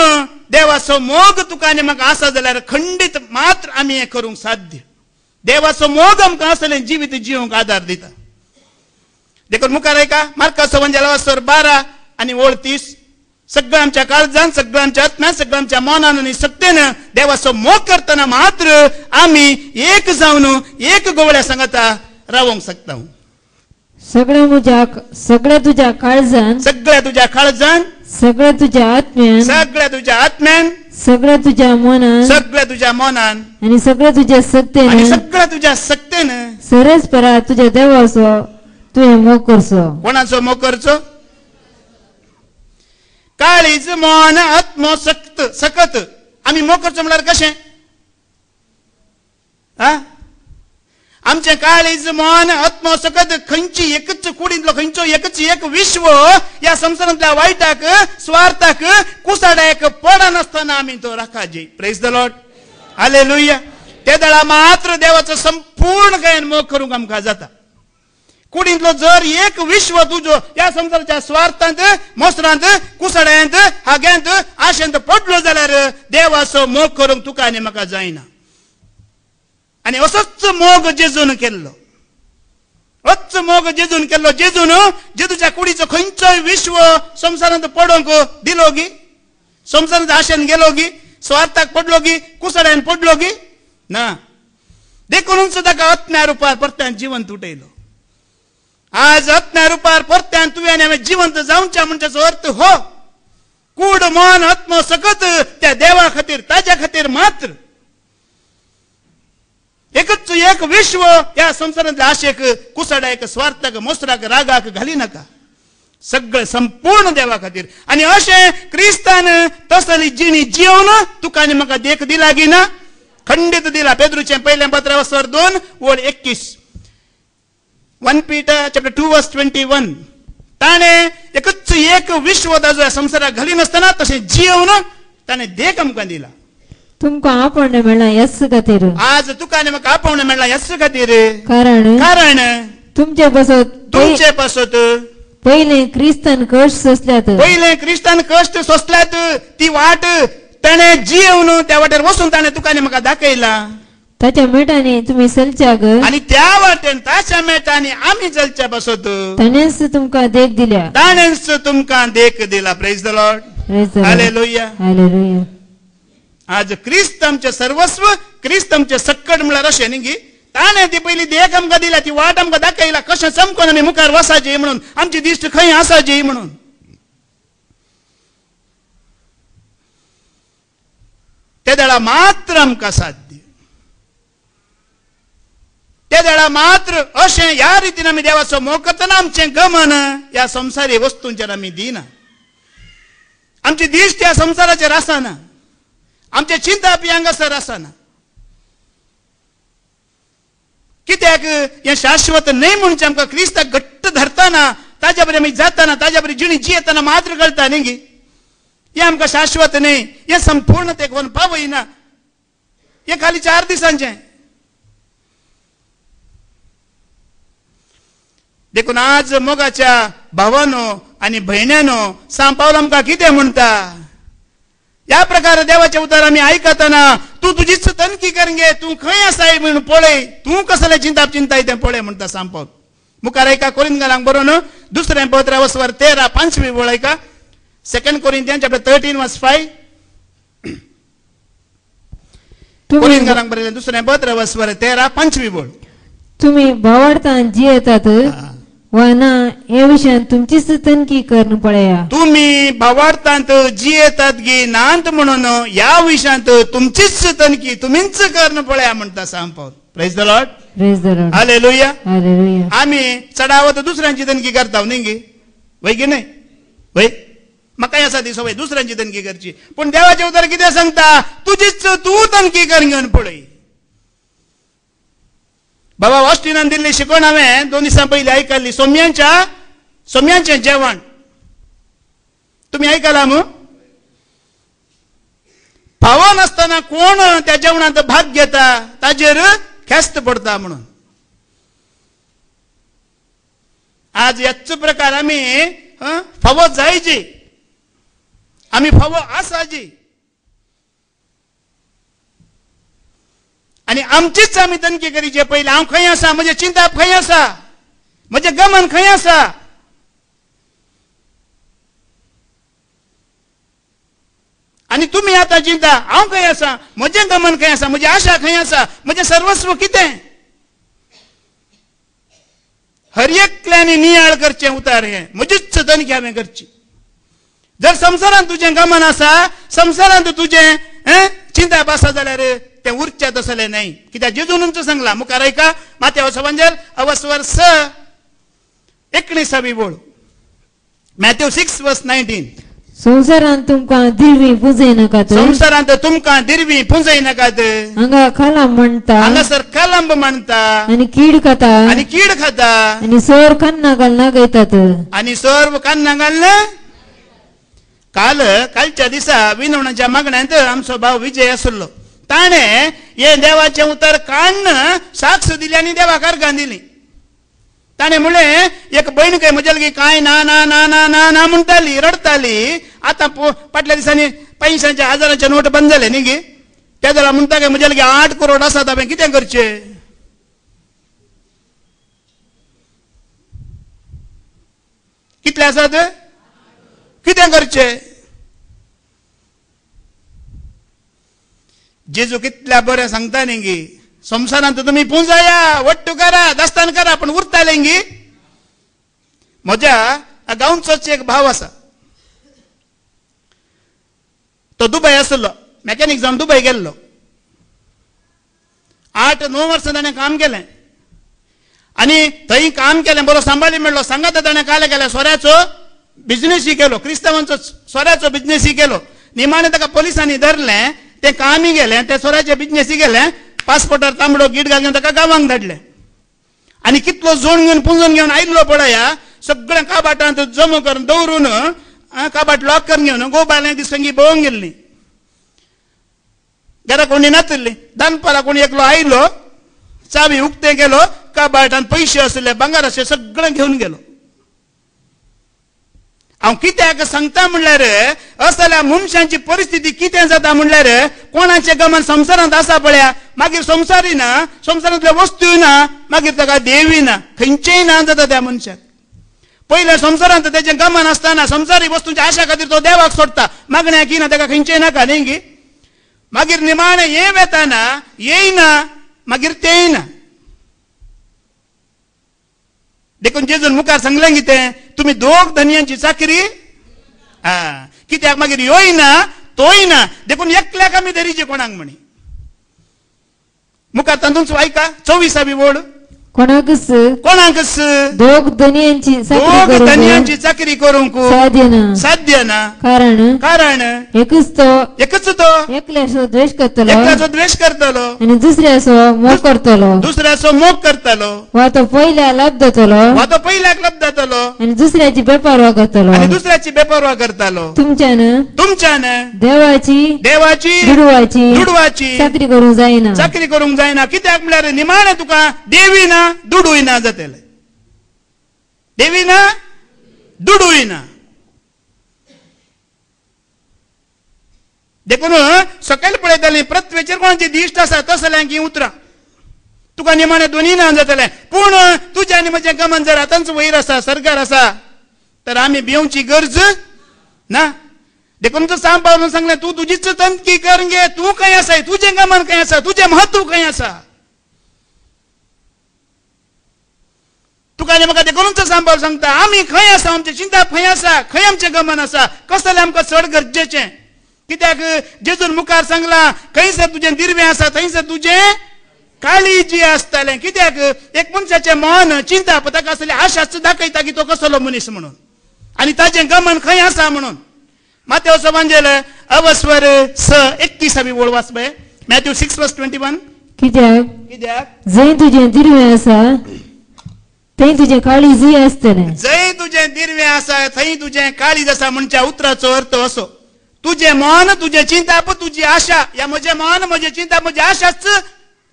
देवाचो मोग तुका आनी म्हाका आसा जाल्यार खंडीत मात्र आमी हें करूंक साध्य. देवाचो मोग आमकां असलें जिवीत जिवंक आदार दिता. देखून मुखार ऐका मार्काचो वंजल 12 आनी वळ 30. सगळं आमच्या काळजान, सगळं आमच्या आत्म्यान, सगळं आमच्या मनान आनी सत्तेन देवाचो मोग करतना मात्र आमी एक जावन एक गवळ्या सांगता रावोंक शकता. सगळ्या तुज्या काळजान, सगळ्या तुज्या काळजान, सगळ्या तुज्या आत्म्यान, सगळ्या तुज्या आत्म्यान, सगळ्या तुज्या मनान, सगळ्या तुज्या मनान आनी सगळ्या तुज्या सक्तेन, आनी सगळ्या तुज्या सक्तेन सरसपरा तुज्या देवाचो तुवें मोग करचो. कोणाचो मोग करचो? काळीज मन आत्मो सकत आमी मोग करचो म्हळ्यार कशें? आमचे काळीज मन आत्मो सकत खंयची एकच कुडींतलो खंयचो एकच एक विश्व ह्या संवसारांतल्या वायटाक, स्वार्थाक, कुसाड्याक पडनासतना आमी तो राखाजे. Praise the Lord, hallelujah. त्या दळा मात्र देवाचो संपूर्ण कांय मोग करूंक आमकां जाता. कुडींतलो जर एक विश्व तुजो ह्या संवसाराच्या स्वार्थांत, मोसरांत, कुसाड्यांत, हाग्यांत, आशेंत पडलो जाल्यार देवाचो मोग करूंक तुका आनी म्हाका जायना. आनी असोच मोग जेजून केल्लो, होच मोग जेजून केल्लो. जेजूच्या कुडीचो खंयचोय विश्व संवसारांत पडोवंक दिलो गी? संवसारांत आशेन गेलो गी? स्वार्थाक पडलो गी? कुसाड्यान पडलो गी? ना. देखून ताका आत्म्या रुपार परत्यान जिवंत उठयलो. आज आत्म्या रुपार परत्यान तुवें आनी हांवें जिवंत जावच्या म्हणच्याचो अर्थ हो. कूड मन आत्मो सकत त्या देवा खातीर, ताज्या खातीर मात्र. एकच एक विश्व या संवसारांतल्या आशेक, कुसाड्याक, स्वार्थाक, मोसराक, रागाक घाली नाका. सगळे संपूर्ण देवा खातीर. आनी अशें क्रिस्तान तसली जिणी जिवन तुका आनी म्हाका देख दिला गी ना? खंडीत दिला. पेद्रूचें पयलें पत्र 2 वळ 21. 1 Peter chapter 2 verse 21. ताणे एकच एक विश्व ताजो संवसाराक घाली नासतना तशें जीवन ताणे देख आमकां दिला. तुमकां आपोवणें मेळ्ळां हेच खातीर. आज तुका आनी म्हाका आपोवणें मेळ्ळां हेच खातीर. कारण तुमचे पासत तुमचे पासत पयलें क्रिस्तान कश्ट सोंसल्यात. पयलें क्रिस्तान कश्ट सोंसल्यात ती वाट ताणे जीवन त्या वाटेर वचून ताणे तुका आनी म्हाका दाखयला. ताच्या मेटांनी तुमी चलच्याक आनी त्या वाटेन ताच्या मेटांनी आमी चलच्या पासत ताणेंच तुमकां देख दिल्या. ताणेंच तुमकां देख दिला. Praise the Lord. Hallelujah. Hallelujah. आज क्रिस्त आमचें सर्वस्व, क्रिस्त आमचें सक्कड म्हळ्यार अशें न्ही की ताणें ती पयली देख आमकां दिला, ती वाट आमकां दाखयला कशें चमकोन आमी मुखार वसाची म्हणून, आमची दिश्ट खंय आसाची म्हणून. त्या देळा मात्र आमकां साध्य. त्या देळा मात्र अशें ह्या रितीन आमी देवाचो मोग करतना आमचें गमन ह्या संवसारी वस्तूंचेर आमी दिना. आमची दिश्ट ह्या संवसाराचेर आसना. आमचे चिंता बी हांगासर आसना. कित्याक हें शाश्वत न्हय म्हणचे आमकां क्रिस्ताक घट्ट धरतना, ताज्या बरें आमी जातना, ताज्या बरें जिणी जियेतना मात्र कळटा न्ही गी. हें आमकां शाश्वत न्हय, हें संपूर्णतेक व्हरून पावयना. हें खाली 4 दिसांचें. देखून आज मोगाच्या भावानो आनी भयण्यानो सांत पावल आमकां कितें म्हणटा. ह्या प्रकारे देवाचें उतर आमी आयकतना तूं तुजीच तनकी कर गे, तूं खंय आसाय म्हूण पळय, तूं कसलें चिंताय तें पळय म्हणटा सांत पावल. मुखार ऐका कोरिंथांक बरोवन 2 पत्र वचवर 13 5वी वळ ऐका. 2 Corinthians chapter 13 verse 5. कोरिंथांक बरयलें 2 पत्र वचवर 13 5वी वळ. तुम्ही भावार्थान जियेतात वा ना हे विशयान तुमचीच तनकी करून पळया. तुम्ही भावार्थांत जियेतात गी नांत म्हणून ह्या विशयांत तुमचीच तनकी तुमीच करून पळया म्हणटा सांत पावल. Praise the Lord. Praise the Lord. Hallelujah. Hallelujah. आमी चढावत दुसऱ्यांची तनकी करता न्ही गे, वय की न्हय. वय म्हाकाय आसा ती सवय दुसऱ्यांची तनकी करची. पूण देवाचें उतर कितें सांगता, तुजीच तूं तनकी कर घेवन पळय. बाबा ऑस्टिनान दिल्ली शिकवण हांवें 2 दिसां पयलीं आयकल्ली. सोम्यांचें जेवण तुमी आयकलां न्हू. फावो नासतना कोण त्या जेवणांत भाग घेता ताजेर ख्यास्त पडटा म्हणून. आज ह्याच प्रकार आमी फावो जायची, आमी फावो आसाची आनी आमचीच आमी तनकी करीचे. पयलीं हांव खंय आसा, म्हजें चिंता खंय आसा, म्हजें गमन खंय आसा. आनी तुमी आतां चिंता हांव खंय आसा, म्हजें गमन खंय आसा, म्हजी आशा खंय आसा, म्हजें सर्वस्व कितें. हर एकल्यानी नियाळ करचें उतार हें, म्हजीच तनकी हांवें करची. जर संवसारांत तुजें गमन आसा, संवसारांत तुजें चिंता आसा जाल्यार तें उरचें तसलें न्हय. कित्याक जेजूनच सांगलां. मुखार ऐका माथेव एवंजेल अवस्वर 6 19वी वळ. Matthew 6 verse 19. संवसारांत तुमकां दिरवी पुंजय नाकात. संवसारांत तुमकां दिरवी पुंजय नाकात. हांगा कलंब म्हणटा, हांगासर कलंब म्हणटा आनी कीड खाता, आनी कीड खाता, आनी सोर कन्ना घाल नागयतात, आनी सोर कान्ना घाल. कालच्या दिसा विनवणाच्या मागण्यांत आमचो भाव विजय आसलो. ताणें हें देवाचें उतर काण्ण साक्ष दिली आनी देवाक अर्घां दिली. ताणें म्हणलें एक भयण खंय म्हजेलगी कांय ना ना ना ना ना ना म्हणटाली, रडटाली. आतां फाटल्या दिसांनी 500च्या 1000च्या नोट बंद जाले न्ही गे. त्या जाल्यार म्हणटा काय म्हजेलगी 8 करोड आसात, हांवें कितें करचें. कितले आसात, कितें करचें. जेजू कितल्या बरें सांगता न्ही गी. संवसारांत तुमी पुंजया, वट्टू करा, दास्तान करा, पण उरतालें गी. म्हज्या गांवचोच एक भाव आसा. तो दुबय आसलो, मॅकॅनिक जावन दुबय गेल्लो. 8-9 वर्सां ताणें काम केलें आनी थंय काम केलें, बरो सांबाळी मेळ्ळो. सांगात ताणें काले केलें, सोऱ्याचो बिझनेसय केलो, क्रिस्तांवांचो सोऱ्याचो बिझनेसय केलो. निमाणें ताका पुलिसांनी धरलें, तें कामय गेलें, तें सोऱ्याचें बिझनेसय गेलें. पासपोर्टार तांबडो गीट घालून ताका गांवांक धाडलें. आनी कितलो जोड घेवन पुंजून घेवन आयिल्लो पळया. सगळ्या काबाटांत जमा करून दवरून काबाट लॉक करून घेवन गोबायलां दिसंगी भोवूंक गेल्लीं. घरा कोणी नातल्ली. दनपारां कोणी एकलो आयलो, चावी उक्ते गेलो, काबाटांत पयशे आसले, भांगार आसले, सगळें घेवन गेलो. हांव कित्याक सांगता म्हणल्यार असल्या मनशांची परिस्थिती कितें जाता म्हणल्यार कोणाचे गमन संवसारांत आसा पळया, मागीर संवसारी ना, संवसारांतल्यो वस्तूय ना, मागीर ताका देवूय ना, खंयचेय ना जाता त्या मनशाक. पयल्या संवसारांत तेजें गमन आसतना संवसारी वस्तूंच्या आशा खातीर तो देवाक सोडटा, मागण्याक येना, ताका खंयचेय नाका न्ही गी. मागीर निमाणें हें वेताना येयना, मागीर तेंय ना. देखून जेजून मुखार सांगलें कितें, तुमी दोग धन्यांची चाकरी कित्याक मागीर योय ना तोय ना. देखून एकल्याक आमी धरीचे कोणाक म्हणी. मुखार तातूंच आयका 24वी ओळ. कोणाकच दोग धन्यांची चाकरी करूंक साध्य ना. कारण एकच तो एकल्याचो द्वेष करतलो आनी दुसऱ्याचो मोग करतलो वा तो पयल्याक लाभ जातलो आनी दुसऱ्याची बेपारवा करतलो. तुमच्यान देवाची दुडवाची चाकरी करूंक जायना. कित्याक म्हळ्यार निमाणें तुका देवी ना दुडूय ना जातले. देवी ना दुडूय ना. देखून सकयल पळयतालीं प्रत्येकाचेर कोणाची दिश्ट आसा तसल्यांक ही उतरां. तुका निमाणें दोनूय ना जातलें. पूण तुजें आनी म्हजें गमन जर आतांच वयर आसा, सरकार आसा, तर आमी भिवची गरज ना. देखून तो सांग पावलून सांगलें, तूं तुजीच तंदकी कर गे. तूं खंय आसा, तुजें गमन खंय आसा, तुजें म्हत्व खंय आसा. तुका आनी म्हाका देखूनच सांबाळ सांगता, आमी खंय आसा, आमची चिंता खंय आसा, खंय आमचें गमन आसा, कसलें आमकां चड गरजेचें. कित्याक जेजून मुखार सांगलां, खंयसर तुजें दिर्वें आसा थंयसर तुजें काळीजी आसतलें. कित्याक एक मनशाचें मन चिंता ताका आसली आशाच दाखयता की तो कसलो मनीस म्हणून आनी ताजें गमन खंय आसा म्हणून. माथेवचो एवांजेल अवस्वर 6:31 ओळ वाच पळय. मॅथ्यू 6:21. कित्याक जंय तुजें दिर्वें आसा थंय तुजें काळीजय आसतलें. जंय तुजें दिर्वें आसा थंय तुजें काळीज आसा म्हणच्या उतराचो अर्थ असो. तुजें मन, तुजें चिंता, तुजी आशा, या म्हजें मन, म्हजें चिंता, म्हजी आशाच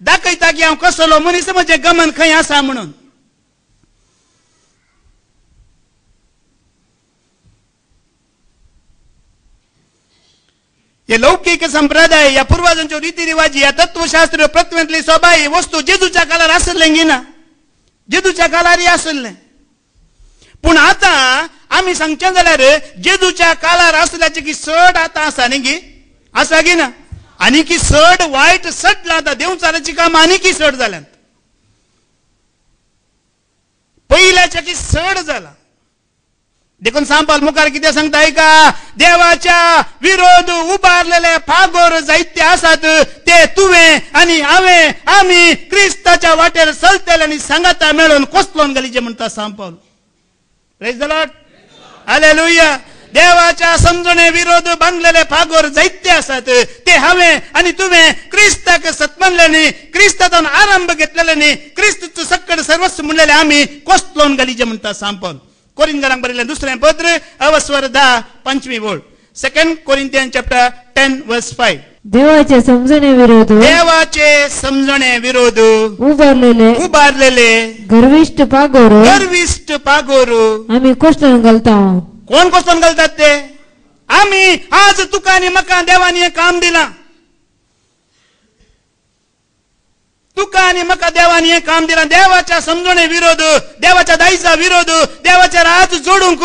दाखयता की हांव कसलो मनीस, म्हजें गमन खंय आसा म्हणून. हे लौकिक संप्रदाय, या पुर्वजांच्यो रिती-रिवाजी, या तत्वशास्त्र, प्रत्वेंतली सभाई वस्तू जेजूच्या काळार आसलें गी ना. जेजूच्या काळार आसलें. पूण आतां आमी सांगचें जाल्यार जेजूच्या काळार आसल्याची की सड आतां आसा न्ही गी, आसा गी ना. आनी की सड वायट सडलां. आतां देवचाराची काम आनी की सड जाल्यात. पयल्याच्या की सड जाला. देखून सांपाल मुखार कितें सांगता आयका, देवाच्या विरोध उबारलेले फागोर जायते आसात, ते तुवें आनी हांवें, आमी क्रिस्ताच्या वाटेर चलतले आनी सांगाता मेळून कोसलोन घालीचे म्हणटा सांपाल. Praise the Lord. हालेलुया. देवाच्या समजणे विरोध बांधलेले फागोर जायते आसात, ते हांवें आनी तुवें क्रिस्ताक सत्मानलें, क्रिस्तांतून आरंभ घेतलेले, क्रिस्तूच सकड सर्वस्व म्हणलेले आमी कोसलोन घालीचे म्हणटा सांपाल. कोरिंथांक बरयलें दुसरें पत्र अवस्वर 10:5 ओळ. 2 Corinthians chapter 10:5. देवाचे समजणे विरोध उबारलेले गर्विष्ठ पागोर आमी कोसलोन घालता. कोण कोसलोन घालतात ते? आमी. आज तुका आनी म्हाका देवानी हें काम दिलां. तुका आनी म्हाका देवानी हें काम दिलां. देवाच्या समजणे विरोध, देवाच्या दायजा विरोध, देवाच्या राज जोडूंक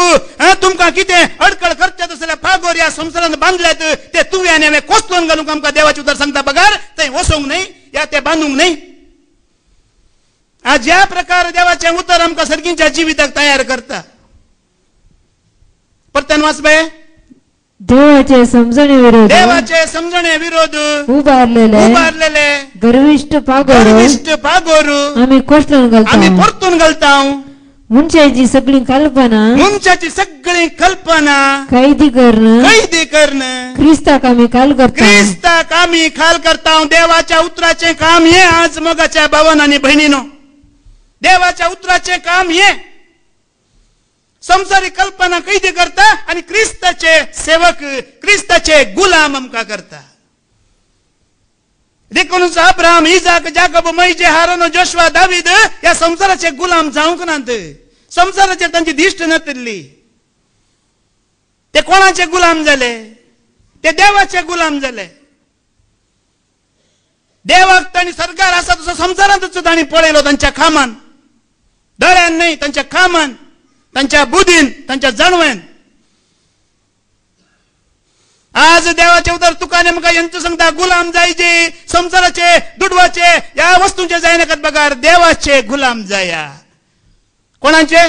तुमकां कितें अडकळ करचें जाल्यार फागोर ह्या संवसारांत बांदल्यात, ते तुवें आनी हांवें कोसलोन घालूंक आमकां देवाचें उतर सांगता. पगार थंय वचोंक न्हय, या ते बांदूंक न्हय. ज्या प्रकार देवाचें उतर आमकां सर्गींच्या जिविताक तयार करता. परतन वाच पळय. देवाचे समजणे विरोध उबारलेले गर्विष्ठ पागोर आमी कोसलोन परतून घालता. मनशाची सगळी कल्पना कैदी करणं क्रिस्ताक आमी खाल करता. देवाच्या उतराचें काम हे आज मोगाच्या भावान आनी भयणीनो. देवाच्या उतराचें काम हे. संसारी कल्पना कैदी करता आणि क्रिस्ताचे सेवक क्रिस्ताचे गुलाम आमकां करता. देखून Abraham Ijak Jacob maize Haroon Joshua दावीद ह्या संसाराचे गुलाम जावंक नात. संसाराचेर तांची दिश्ट नातिल्ली. ते कोणाचे गुलाम जाले? ते देवाचे गुलाम जाले. देवाक तांणी सरकार आसा तसो संसारांतच तांणी पळयलो. तांच्या कामान, दोळ्यान न्हय, तांच्या कामान, तांच्या बुद्धीन, तांच्या जाणवेन. आज देवाचे उतर तुका नेमका यांचं सांगता गुलाम जायचे, संसाराचे, दुडवाचे, या वस्तूंचे जाय नाकात बघार, देवाचे गुलाम जाया. कोणाचे?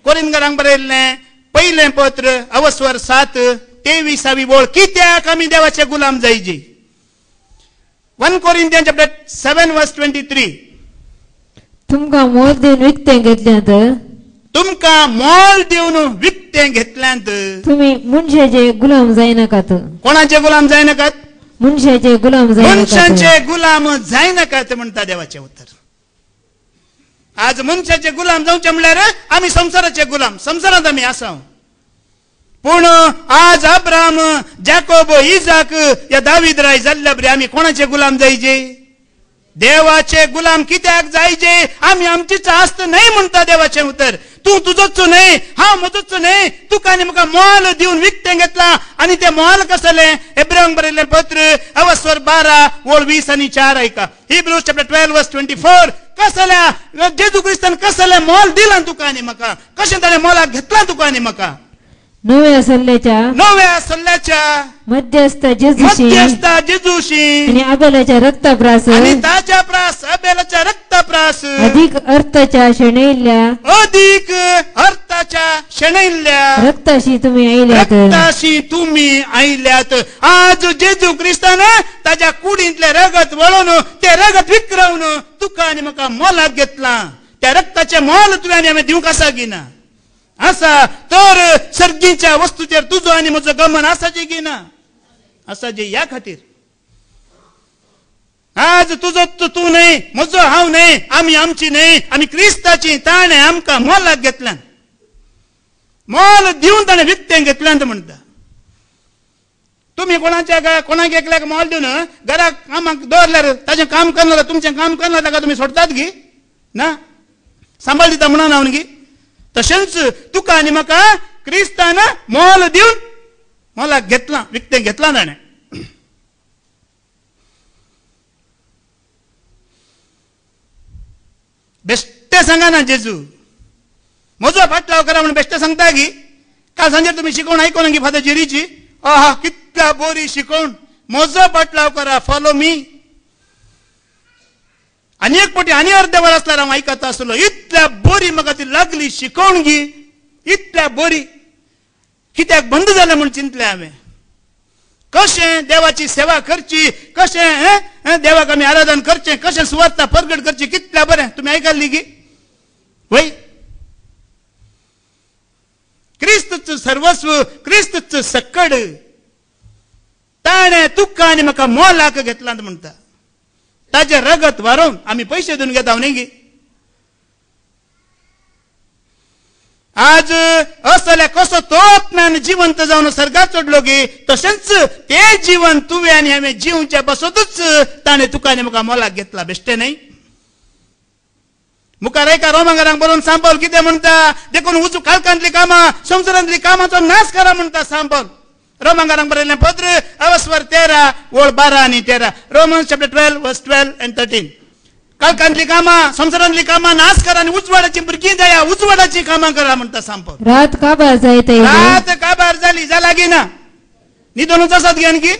कोरिंथकारांक बरयल्लें पयलें पत्र अवस्वर 7:23 बोळ, कित्याक आमी देवाचे गुलाम जायचे. 1 Corinthians chapter 7 verse 23. तुमकां मोल देऊन विकतें घेतल्यांत, तुमकां मोल दिवन विकतें घेतल्यांत. तुम्ही मनशाचे गुलाम जाय नाकात. कोणाचे गुलाम जाय नाकात? मनशाचे गुलाम जाय नाकात. मनशाचे गुलाम जाय नाकात म्हणटा देवाचे उतर. आज मनशाचे गुलाम जावचे म्हणल्यार आमी संसाराचे गुलाम, संसारांत आमी आसा. पूण आज अब्राहम, जाकोब, इजाक या दावीद राय जाल्ल्या बरे आमी कोणाचे गुलाम जायचे? देवाचे गुलाम. कित्याक जायचे? आमी आमचीच आस्त नाही म्हणटा देवाचे उतर. तू तुजोच न्हय, हांव म्हजोच न्हय, तुका आनी म्हाका मोल दिवन विकतें घेतला. आनी तें मोल कसलें? हेब्रेयांक बरयल्लें पत्र अवस्वर 12 ओळ 20 आनी 4 ऐका. हिब्रूज चॅप्टर 12 वर्स 24. कसल्या जेजू क्रिस्तान कसलें मोल दिलां तुका आनी म्हाका, कशें ताणें मोलाक घेतलां तुका आनी म्हाका. नव्या सल्ल्याच्या मध्यस्थ जेजूशी आणि आबेलाच्या रक्तप्रास आणि ताच्या प्रास, आबेलाच्या रक्तप्रास अधिक अर्थाच्या शणैल्या रक्ताशी तुम्ही आयल्यात. आज जेजू क्रिस्तान ताच्या कुडींतले रगत वळून ते रगत विकरावन तुका आनी म्हाका मोलाक घेतला. त्या रक्ताचे मोल तुवें आनी आमी दिवंक आसा की ना? आसा. तर सर्गीच्या वस्तूचेर तुजो आनी म्हजो गमन आसाचे की ना? आसाचे. या खातीर आज तुजो तूं न्हय, म्हजो हांव न्हय, आमी आमची न्हय, आमी क्रिस्ताची. ताणें आमकां मोलाक घेतल्यान, मोल दिवन ताणें विकतें घेतल्यान म्हणटा. तुम्ही कोणाक एकल्याक मोल दिवन घराक कामाक दवरल्यार ताचें काम करनार, तुमचें काम करनार ताका तुमी सोडटात गी ना? सांबाळ दिता म्हणून हांव गी. तशेंच तुका आनी म्हाका क्रिस्तान मोल दिवन मोलाक घेतला, विकतें घेतला ताणें. बेश्टे सांगा ना जेजू, म्हजो फाटलाव करा म्हणून बेश्टे सांगता गी. काल सांजेर तुमी शिकवण आयकोना गी फादर जेरीची? आहा कितल्या बरी शिकवण. म्हजो फाटलाव करा, फॉलो मी. आनी एक पटी आनी अर्धे वर आसल्यार हांव आयकता आसलो. इतल्या बरी म्हाका ती लागली शिकवण गी, इतल्या बरी. कित्याक बंद जालें म्हूण चिंतलें हांवें. कशें देवाची सेवा करची, कशें देवाक आमी आराधन करचें, कशें सुवार्ता परगट करची. कितल्या बरें. तुमी आयकल्ली गी? वय क्रिस्तूच सर्वस्व, क्रिस्तूच सक्कड. ताणें तुका आनी म्हाका मोलाक घेतला म्हणटा. ताजे रगत वारोवन आमी पयशे दिवन घेता न्ही गी. आज असले कसो तो आत्म्यान जिवंत जावन सर्गात चडलो गी, तशेंच ते जीवन तुवें आनी हांवें जिवचे बसतूच ताणें तुका आनी म्हाका मोलाक घेतला. बेश्टे न्हय. मुखार एका रोमांकारांक बरोवन सांपल कितें म्हणटा? देखून काळखांतली कामां, संवसारांतली कामांचो नाश करा म्हणटा सांपल. रोमांकारांक बरयल्लें पत्र अवस्वर 13 ओळ 12 आनी 13. रोमन्स चॅप्टर 12 वर्स 12 and 13. काळखांतली कामां, संवसारांतली कामां नाश करा आनी उजवाडाची भुरगीं जाया, उजवाडाची कामां करा म्हणटा सांपल. रात काबार जाली जाला गी ना? न्हिदूनच आसात गी आणकी?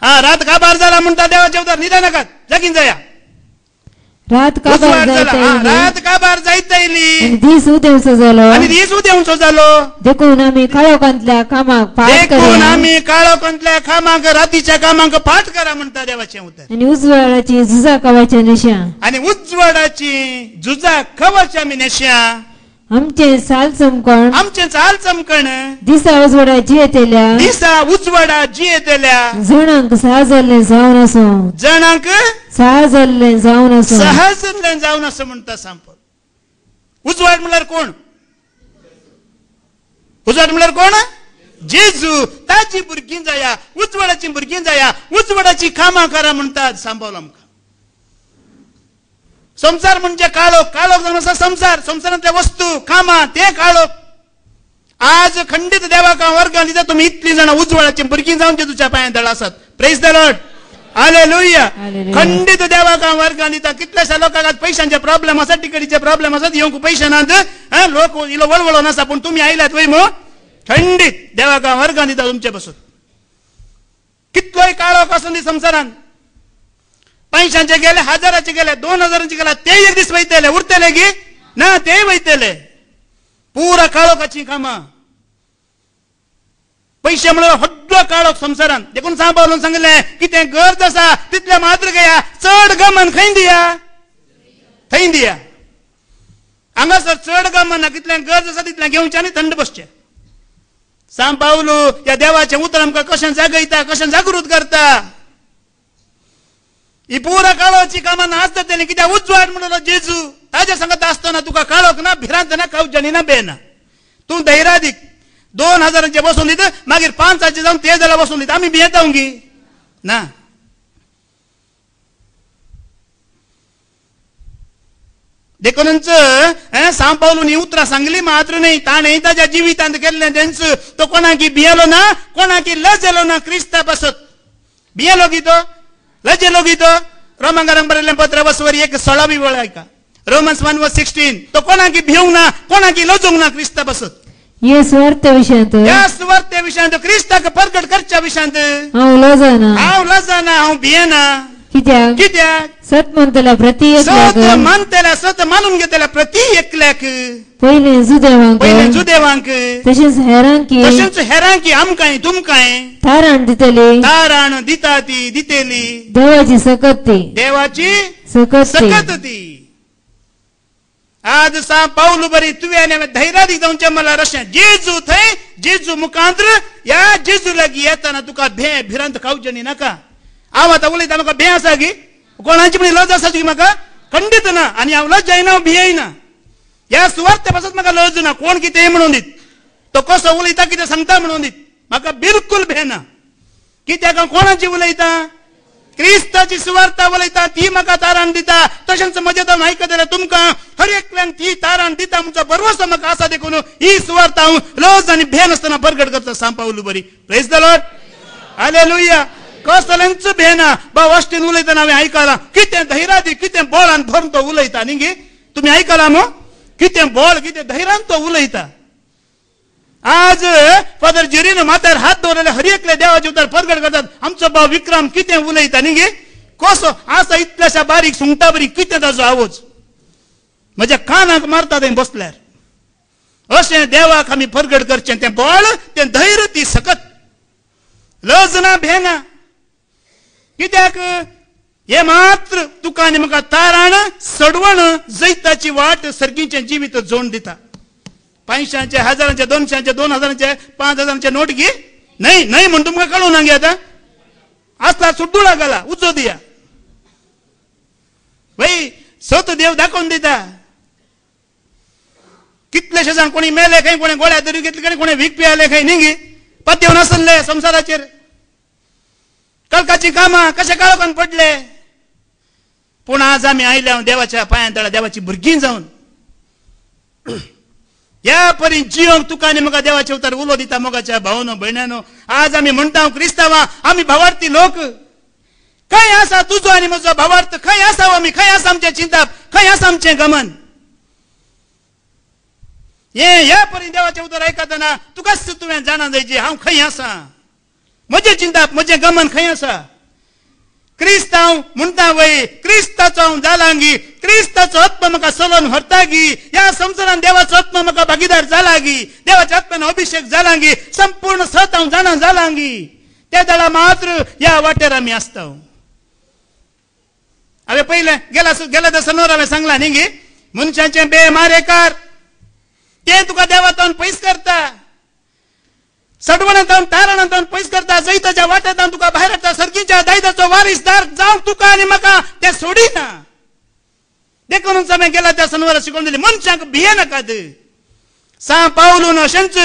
रात काबार जाला म्हणटा देवाचे उतर. न्हिदा नाकात, जागीन जाया. रात काबार जायत आयली दीस उदेवचो जालो आनी दीस उदेवचो जालो. देखून आमी काळोखांतल्या कामाक पाठ करा, देखून आमी काळोखांतल्या कामाक, रातीच्या कामाक पाठ करा म्हणटा देवाचें उतर. आनी उजवाडाची झुजा कवचां नेशा, आनी उजवाडाची झुजा कवच आमी नेशा. आमचे चाल चमकण दिसा उजवाडा जियेतेल्या, दिसा उजवाडा जियेतेल्या जणांक सहजल्लें जावन आसो, जणांक सहजल्लें जावन आसो जावन असं म्हणता सांपल. उजवाड म्हणल्यार कोण? उजवाड म्हणल्यार कोण? जेजू. ताची भुरगीं जाया, उजवाडाची भुरगीं जाया, उजवाडाची कामां करा म्हणटात सांबाळलो आमकां. संसार म्हणजे काळोख, काळोख जावन आसा संसार, संसारांतल्या वस्तू कामां ते काळोख. आज खंडित देवाका वर्गान दिता तुम्ही इतली जाणां उजवाडाची भुरगीं जावन जेजूच्या पांयां दळ आसात. Praise the Lord, hallelujah. खंडित देवाका वर्गान दिता. कितल्याशा लोकांक पैशांचे प्रॉब्लेम आसात, टिकेटीचे प्रॉब्लेम आसात, येवंक पैसे नात, लोक इलो वळवळून आसा, पण तुम्ही आयलात वय मो खंडित देवाका वर्गान दिता तुमचे बसून. कितलोय काळोख आसून दी संसारान. पैशांचे गेले, हजाराचे गेले, 2000चे गेले, ते एक दीस वयतले, उरतले गी ना, ते वयतले. पुरा काळोखाची कामां. पैसे म्हणून हड्डो काळोख संसारान. देखून सांबाळून सांगले कितें गरज आसा तितले मात्र घेया, चड गमन खंय दिया, थंय दिया. हांगासर चड गमन ना, कितल्याक गरज आसा तितल्याक घेवचें आनी थंड बसचें. सांबाळू ह्या देवाचें उतर आमकां कशें जागयता, कशें जागृत करता. ही पुरा काळोखाची कामां नासता तेणी, कित्याक उजवाड म्हणलो जेजू. ताजे सांगता आसतना तुका काळोख ना, भिरांत ना, कावजणी ना, बेना. तूं धैर्यादीक 2000चे बसून दित, मागीर 5चे जावन ते जाल्यार बसून दित. आमी भियेता गी ना. देखूनच सांबाळून ही उतरां सांगली मात्र नाही. ताणें ताच्या जिवितांत केल्लें तेंच तो कोणाकी भियेलो ना, कोणाकी लजेलो ना. क्रिस्ता पासत भियेलो गी तो, लजेलो गी तो. रोमांकारांक बरयल्लें पत्र 1:16 वेळ ऐका. रोमन्स 1:16. तो कोणाकी भिवंक ना, कोणाकी लजोंक ना क्रिस्ता पासत. ये स्वार्थ विषयांत, या स्वार्थ विषयांत, क्रिस्ताक प्रकट करच्या विषयांत हांव लजाना, हांव भियेना. कित्याक कित्याक? सत म्हणतल्या प्रति एकल्याक, सत मानतल्या, सत मानून घेतल्या प्रति एकल्याक, पयले जुदेवांक, तशेंच हेरांकी, तशेंच हेरांकी, आमकांय तुमकांय थाराण दितली, तारण दिता ती, दितेली. देवाची सकत ती, देवाची सकत ती. आज सा पाऊल बरी तुवें धैर्यादी जावचें मला रशें. जेजू थंय, जेजू मुखांतर, या जेजू लागीं येताना तुका भिरांत खावचें नाका. हांव आतां उलयता, म्हाका भे आसा गी, कोणाची पण लज आसा गी म्हाका खंडीत ना. आनी हांव लज जायना, हांव भियेना. ह्या सुवार्थे पासत म्हाका लज ना. कोण कितें म्हणून दीत, तो कसो उलयता, कितें सांगता म्हणून दीत, म्हाका बिलकुल भेना. कित्याक हांव कोणाची उलयता? क्रिस्ताची सुवार्ता उलयता, ती म्हाका तारण दिता. तशेंच म्हजें जावन आयकत जाल्यार तुमकां हर एकल्यांक ती तारण दिता म्हणचो भरवसो म्हाका आसा. देखून ही सुवार्ता हांव लज आनी भेन आसतना प्रगट करता. सांपावलू बरी. Praise the Lord, hallelujah. कसल्यांच भेना. बा वाश्टीन उलयतना हांवें आयकलां, कितें धैर्यादी, कितें बळान भरून तो उलयता न्ही गे. तुमी आयकलां मो, कितें बळ, कितें धैर्यान तो उलयता. आज फादर जेरीन माथ्यार हात दवरलेले हर एकले देवाचे उतर प्रगट करतात. आमचो भाव विक्रम कितें उलयता न्ही गे. कसो आसा इतल्याशा बारीक सुंगटा बरी, कितें ताजो आवाज म्हज्या कानाक मारता थंय बसल्यार. अशें देवाक आमी प्रगट करचें. तें बळ, तें धैर्य, ती सकत, लज ना, भेना. कित्याक हे मात्र तुका आनी म्हाका तारण, सडवण, जैताची वाट, सर्गीचें जिवीत जोड दिता. 500चे, 1000चे, 200चे, 2000चे, 5000चे नोट घे. नाही नाही म्हणून तुमकां कळून ना गे. आता असला सुड्डुळा घाला, उजो दिया. भाई सत देव दाखोवन दिता. कितलेशे जाण कोणी मेले खंय, कोणी गोळ्या तरी घेतले, कोणी वीक पियाले खंय न्ही गे. पत्तेव नासले संसाराचेर. कळकाची कामां कशे काळोखान पडले. पूण आज आमी आयल्या देवाच्या पांयां तळा, देवाची भुरगीं जावन या परी जियोंक तुका आनी म्हाका देवाचे उतर उलो दिता. मोगाच्या भावनो, भयणानो, आज आमी म्हणटा क्रिस्तांवां, आमी भावार्थी लोक. खंय आसा तुजो आनी म्हजो भावार्थ? खंय आसा आमी? खंय आसा आमचें चिंतप? खंय आसा आमचें गमन? हे ह्या परी देवाचें उतर आयकतना तुकाच तुवें जाणा जायची हांव खंय आसा, म्हजें चिंतप, म्हजें गमन खंय आसा. क्रिस्त हांव म्हणटा वय, क्रिस्ताचो हांव जाला गी, क्रिस्ताचो आत्मा म्हाका चलोवन व्हरता गी. ह्या संवसारान देवाचो आत्मा म्हाका भागीदार जाला गी. देवाच्या आत्म्यान अभिषेक जाला गी. संपूर्ण सत हांव जाणा जाला गी. त्या दळा मात्र ह्या वाटेर आमी आसता. हांवें पयलें गेल्या दिसांवर हांवें सांगलां न्ही गे, मनशाचें बेमारेकार तें तुका देवातावन पयस करता. सडवणांतावन, तारणांतावन पयस करता. जैताच्या वाटेंतावन तुका भायर हाडटा. सर्गीच्या दायजाचो वारीसदार जावंक तुका आनी म्हाका तें सोडिना. देखून समय गेला त्या सणवार शिकवून दिली मनशाक भिये नकात सा पावलून अशेंच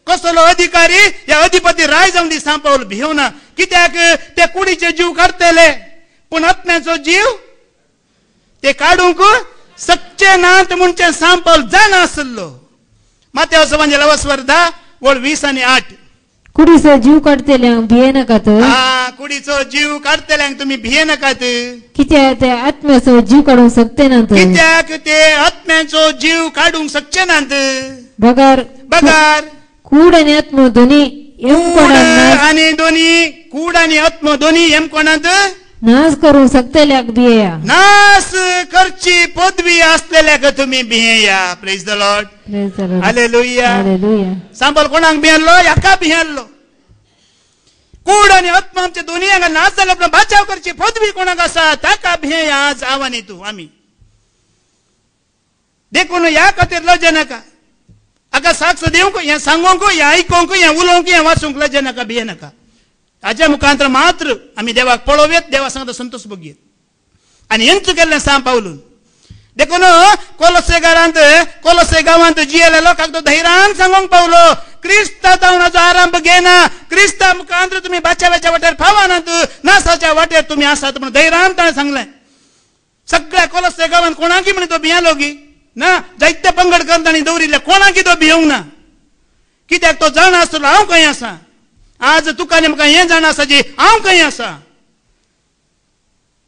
कसलो अधिकारी या अधिपती राय जाऊन दी सा पावल भिवना कित्याक ते कुडीचे जीव काडतले पण आत्म्याचो जीव ते काडूंक सक्चे नात म्हणचे सा पावल जाणा आसलो माथ्याव सवांजे लवस्वर 10 वळ 20 आणि 8 कुडीचो जीव काडतल्यांक भिये नाकात कुडीचो जीव काडतल्यांक तुम्ही भिये नाकात कित्याक ते आत्म्याचो जीव काडूंक शकतेनात कित्याक ते आत्म्याचो जीव काडूंक शकचे नात बगार कूड आणि आत्म दोन्ही आणि दोन्ही कूड आणि आत्म दोन्ही एम कोणात नाश करूंक शकतल्याक भियेया नाश करची पदवी असलेल्याक तुम्ही भियेया प्रेज द लॉर्ड हालेलुया सांभाळ कोणाक भियल्लो याका भियल्लो कूड आणि आत्मा आमचे दोन्ही हांगा नाश जाले पण बचाव करची पदवी कोणाक आसा ताका भियेया आज आव्हानी तू आम्ही देखून या खातीर लजे नाका अगर साक्ष देवंक या सांगोंक या ऐकोंक या उलोवंक या वाचूंक लजे नाका भिये नाका हाच्या मुखांतर मात्र आम्ही देवाक पळोवेत देवा सांगता संतोष भोगयेत आणि हेंच केल्लें सा पावलून देखून कोलोसे गांवांत जियेल्या लोकांक तो धैर्यान सांगोंक पावलो क्रिस्ता जावनाचो आरंभ घेना क्रिस्ता मुखांतर तुम्ही बाचाव्याच्या वाटेर फावानात नासाच्या वाटेर तुम्ही आसात म्हणून धैर्यान ताणें सांगलें सगळ्या कोलोसे गांवांत कोणाकी म्हणे तो भियालो गी ना जायते पंगड करतानी दवरिल्ले कोणाकी तो भियोंक ना कित्याक तो जाणा आसलो हांव खंय आसा आज तुका आनी म्हाका हें जाणा आसा जी हांव खंय आसा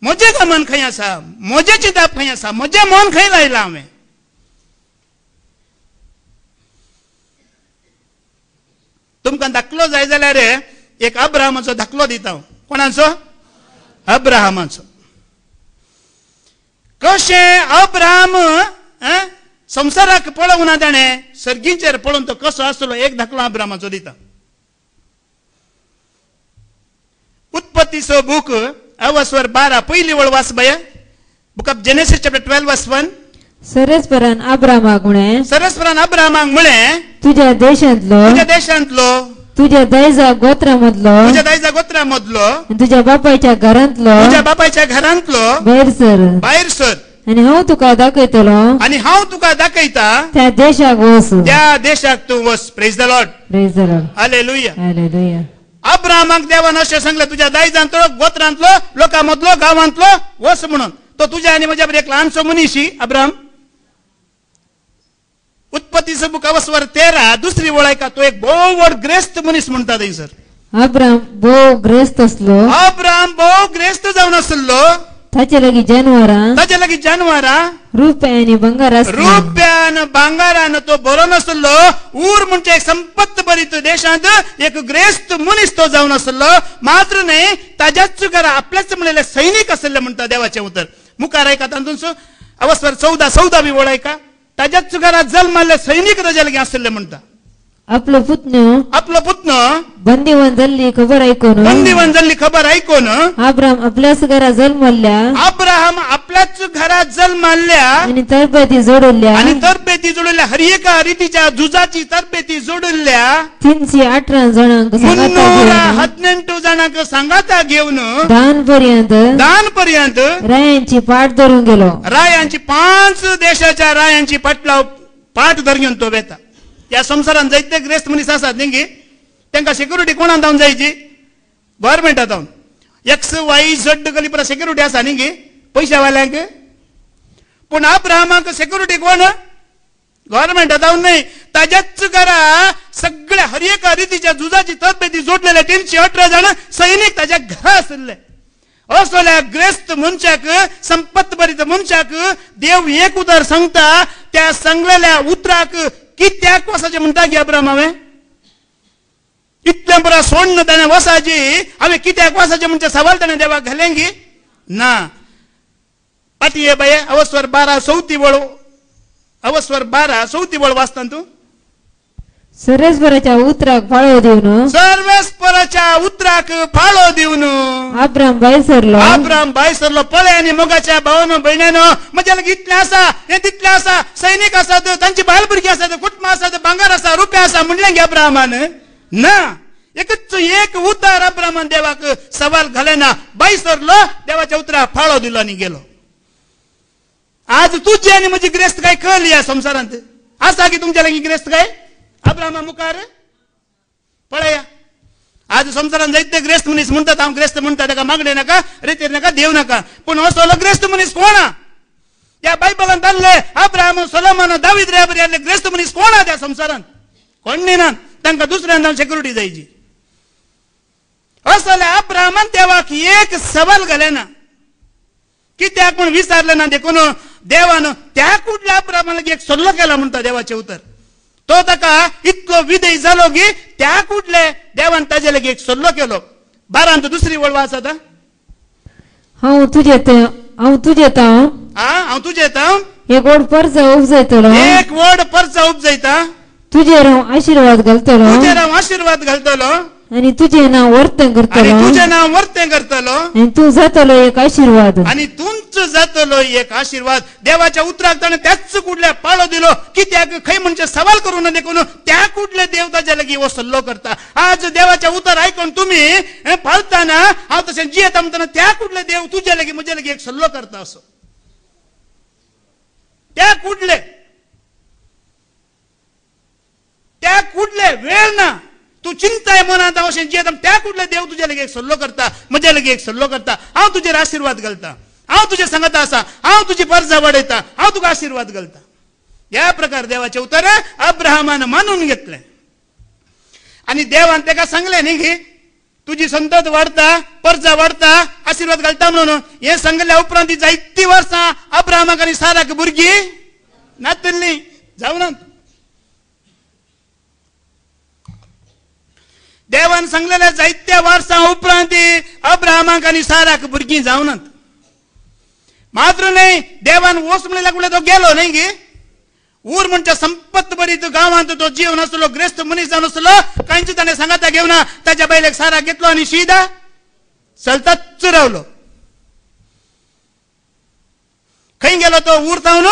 म्हजें गमन खंय आसा म्हजें चिंतप खंय आसा म्हजें मन खंय लायलां हांवें तुमकां धाकलो जाय जाल्यार एक अब्राहमाचो धाकलो दिता हांव कोणाचो अब्राहमाचो कशें अब्राहम संवसाराक पळोवना ताणें सर्गीचेर पळोवन तो कसो आसलो एक धाकलो अब्राहमाचो दिता उत्पत्तीचो बूक अवस्वर 12 पहिली वळ वाच बया बुक ऑफ जेनेसिस चॅप्टर 12 वर्स 1 सरस्परान अब्राहमाक म्हळें तुज्या देशांतलो तुझ्या दायजा गोत्रामधलो तुझ्या बापायच्या घरांतलो भायर सर आणि हांव तुका दाखयता त्या देशाक तू वच प्रेज द लॉर्ड हालेलुया अब्राहमाक देवान अशें सांगलें तुज्या दायजांतलो गोत्रांतलो लोकांमधलो गांवांतलो वच म्हणून तो तुज्या आनी म्हज्या एक ल्हानसो मनीशी अब्राहम उत्पत्तीचो बूक अवस्वर 13 दुसरी वळ ऐका तो एक भोव व्हड ग्रेस्त मनीस म्हणटा थंयसर अब्राहम भोव ग्रेस्त जावन आसलो ताचे लागीं जानवरां रुपयान भांगारान तो बरो नासलो ऊर म्हणजे एक संपत्त भरीत देशांत एक ग्रेस्त मनीस तो जावन आसलो मात्र न्हय ताच्याच घरा आपल्याच म्हणलेले सैनीक आसले म्हणटा देवाचें उतर मुखार ऐका तातूंत अवस्वर 14 वळ ऐका ताच्याच घरा जल्माले सैनीक ताच्या लागीं आसले म्हणटा आपलो पुतनो बंदीवन जाल्ली खबर ऐकून अब्राहम आपल्याच घरा जल्माल्या आणि तरबेती जोडल्या हर एका रितीच्या जुजाची तरबेती जोडल्या 318 जणांक 318 जणांक सांगाता घेऊन दान पर्यंत रायांची पाठ धरून गेलो रायांची 5 देशाच्या रायांची पाठ धरून तो वेता या संसारात जायते ग्रेस्त मनीस आसात न्ही तांकां सिक्युरिटी कोणाक जावन जायची गव्हर्मेंटात जावन XYZ कलिपरा सिक्युरिटी आसा न्ही पैशावाल्यांक पूण अब्राहमाक सिक्युरिटी कोण गव्हर्मेंटात जावन न्हय ताच्याच घरा सगळ्या हर एका रितीच्या जुजाची तरबेती जोडलेले 318 जण सैनीक ताच्या घरा आसले असल्या ग्रेस्त मनशाक संपत्त भरीत मनशाक देव एक उतर सांगता त्या सांगलेल्या उतराक कित्याक वसाचे म्हणटा की अब्राहम हांवें इतलें बरो सोडून ताणें वसाची हांवें कित्याक वसाचे म्हणजे सवाल ताणें देवाक घालें की ना पाटी हे बाये अवस्वर 12 चवथी वळ वाचता तूं सर्वेस्पराच्या उतराक फाळो दिवन अब्राहम भायर सरलो पळय आनी मोगाच्या भावानो भयण्यानो म्हज्या लागीं इतलें आसा हें तितलें आसा सैनीक आसात तांची बायल भुरगीं आसात कुटुंब आसात भांगर आसा रुपया आसा म्हणलें गे अब्राहमान ना एकच एक उतार अब्राहमान देवाक सवाल घालेना भायर सरलो देवाच्या उतराक फाळो दिलो आनी गेलो आज तुझी आणि माझी ग्रेस्त काय कळली या संसारांत असा की तुमच्या लागी ग्रेस्त काय अब्राहमा मुखार पळया आज संसारात जायते ग्रेस्त मनीस म्हणतात हांव ग्रेस्त म्हणतात ताका मागणे नाका रितीर नाका देव नाका पण असलो ग्रेस्त मनीस कोणा त्या बायबलांत आले अब्राहम सोलोमन दावीद रेबरी आले ग्रेस्त मनीस कोणा त्या संसारात कोण ना तांकां दुसऱ्यांदा सिक्युरिटी जायची असले अब्राहमान तेव्हा एक सवाल घाले ना कित्याक म्हण विचारले ना देखून देवानं त्या कुठल्या अब्राहमाला एक सल्लो केला म्हणता देवाचे उतर तो ताका इतको विधेय जालो की त्या कुठले देवान ताजे लागी एक सल्लो केलो 12 दुसरी वळ वाचत हांव तुजे एक व्हड परचा उपजयतलो एक व्हड परचा उपजयता तुजेर हांव आशीर्वाद घालतलो आणि तुझे नाव वर्तें करतलो आणि तू जातलो एक आशीर्वाद आणि तुमचं जातलो एक आशीर्वाद देवाच्या उतराक ताणें त्याच कुठल्या पाळो दिलो कित्याक खंय म्हणजे सवाल करून देखून त्या कुठले देव ताच्या लागी हो सल्लो करता आज देवाच्या उतर ऐकून तुम्ही पाळताना हांव तशें जियेता म्हणटाना त्या कुठले देव तुझ्या लागी म्हज्या लागी एक सल्लो करता असो त्या कुठले वेळ ना तू चिंताय मनात अशें जियेता त्या कुठले देव तुझ्या लागी एक सल्लो करता म्हज्या लागी एक सल्लो करता हांव तुजेर आशीर्वाद घालता हांव तुजे सांगता आसा हांव तुजी परजा वाडयता हांव तुका आशीर्वाद घालता या प्रकार देवाचे उतर अब्राहमान मानून घेतले आणि देवान ताका सांगले न्ही की तुजी संतत वाडता परजा वाडता आशीर्वाद घालता म्हणून हे सांगल्या उपरांत जायती वर्सां अब्राहमाक आनी साराक भुरगीं नातल्लीं जावनात देवान सांगलेल्या जायत्या वर्सां उपरांत अब्राहमाक आनी साराक भुरगीं जावनात मात्र नाही देवान वस म्हणल्या कुठे तो गेलो नाही की ऊर म्हणच्या संपत्त भरीत गावांत तो जीवन असलो ग्रेस्त मनीस जावन असलो कांयच ताणें सांगाता घेवना ताच्या बायलेक सारा घेतलो आनी शिदा चलताच रावलो खंय गेलो तो ऊर तावन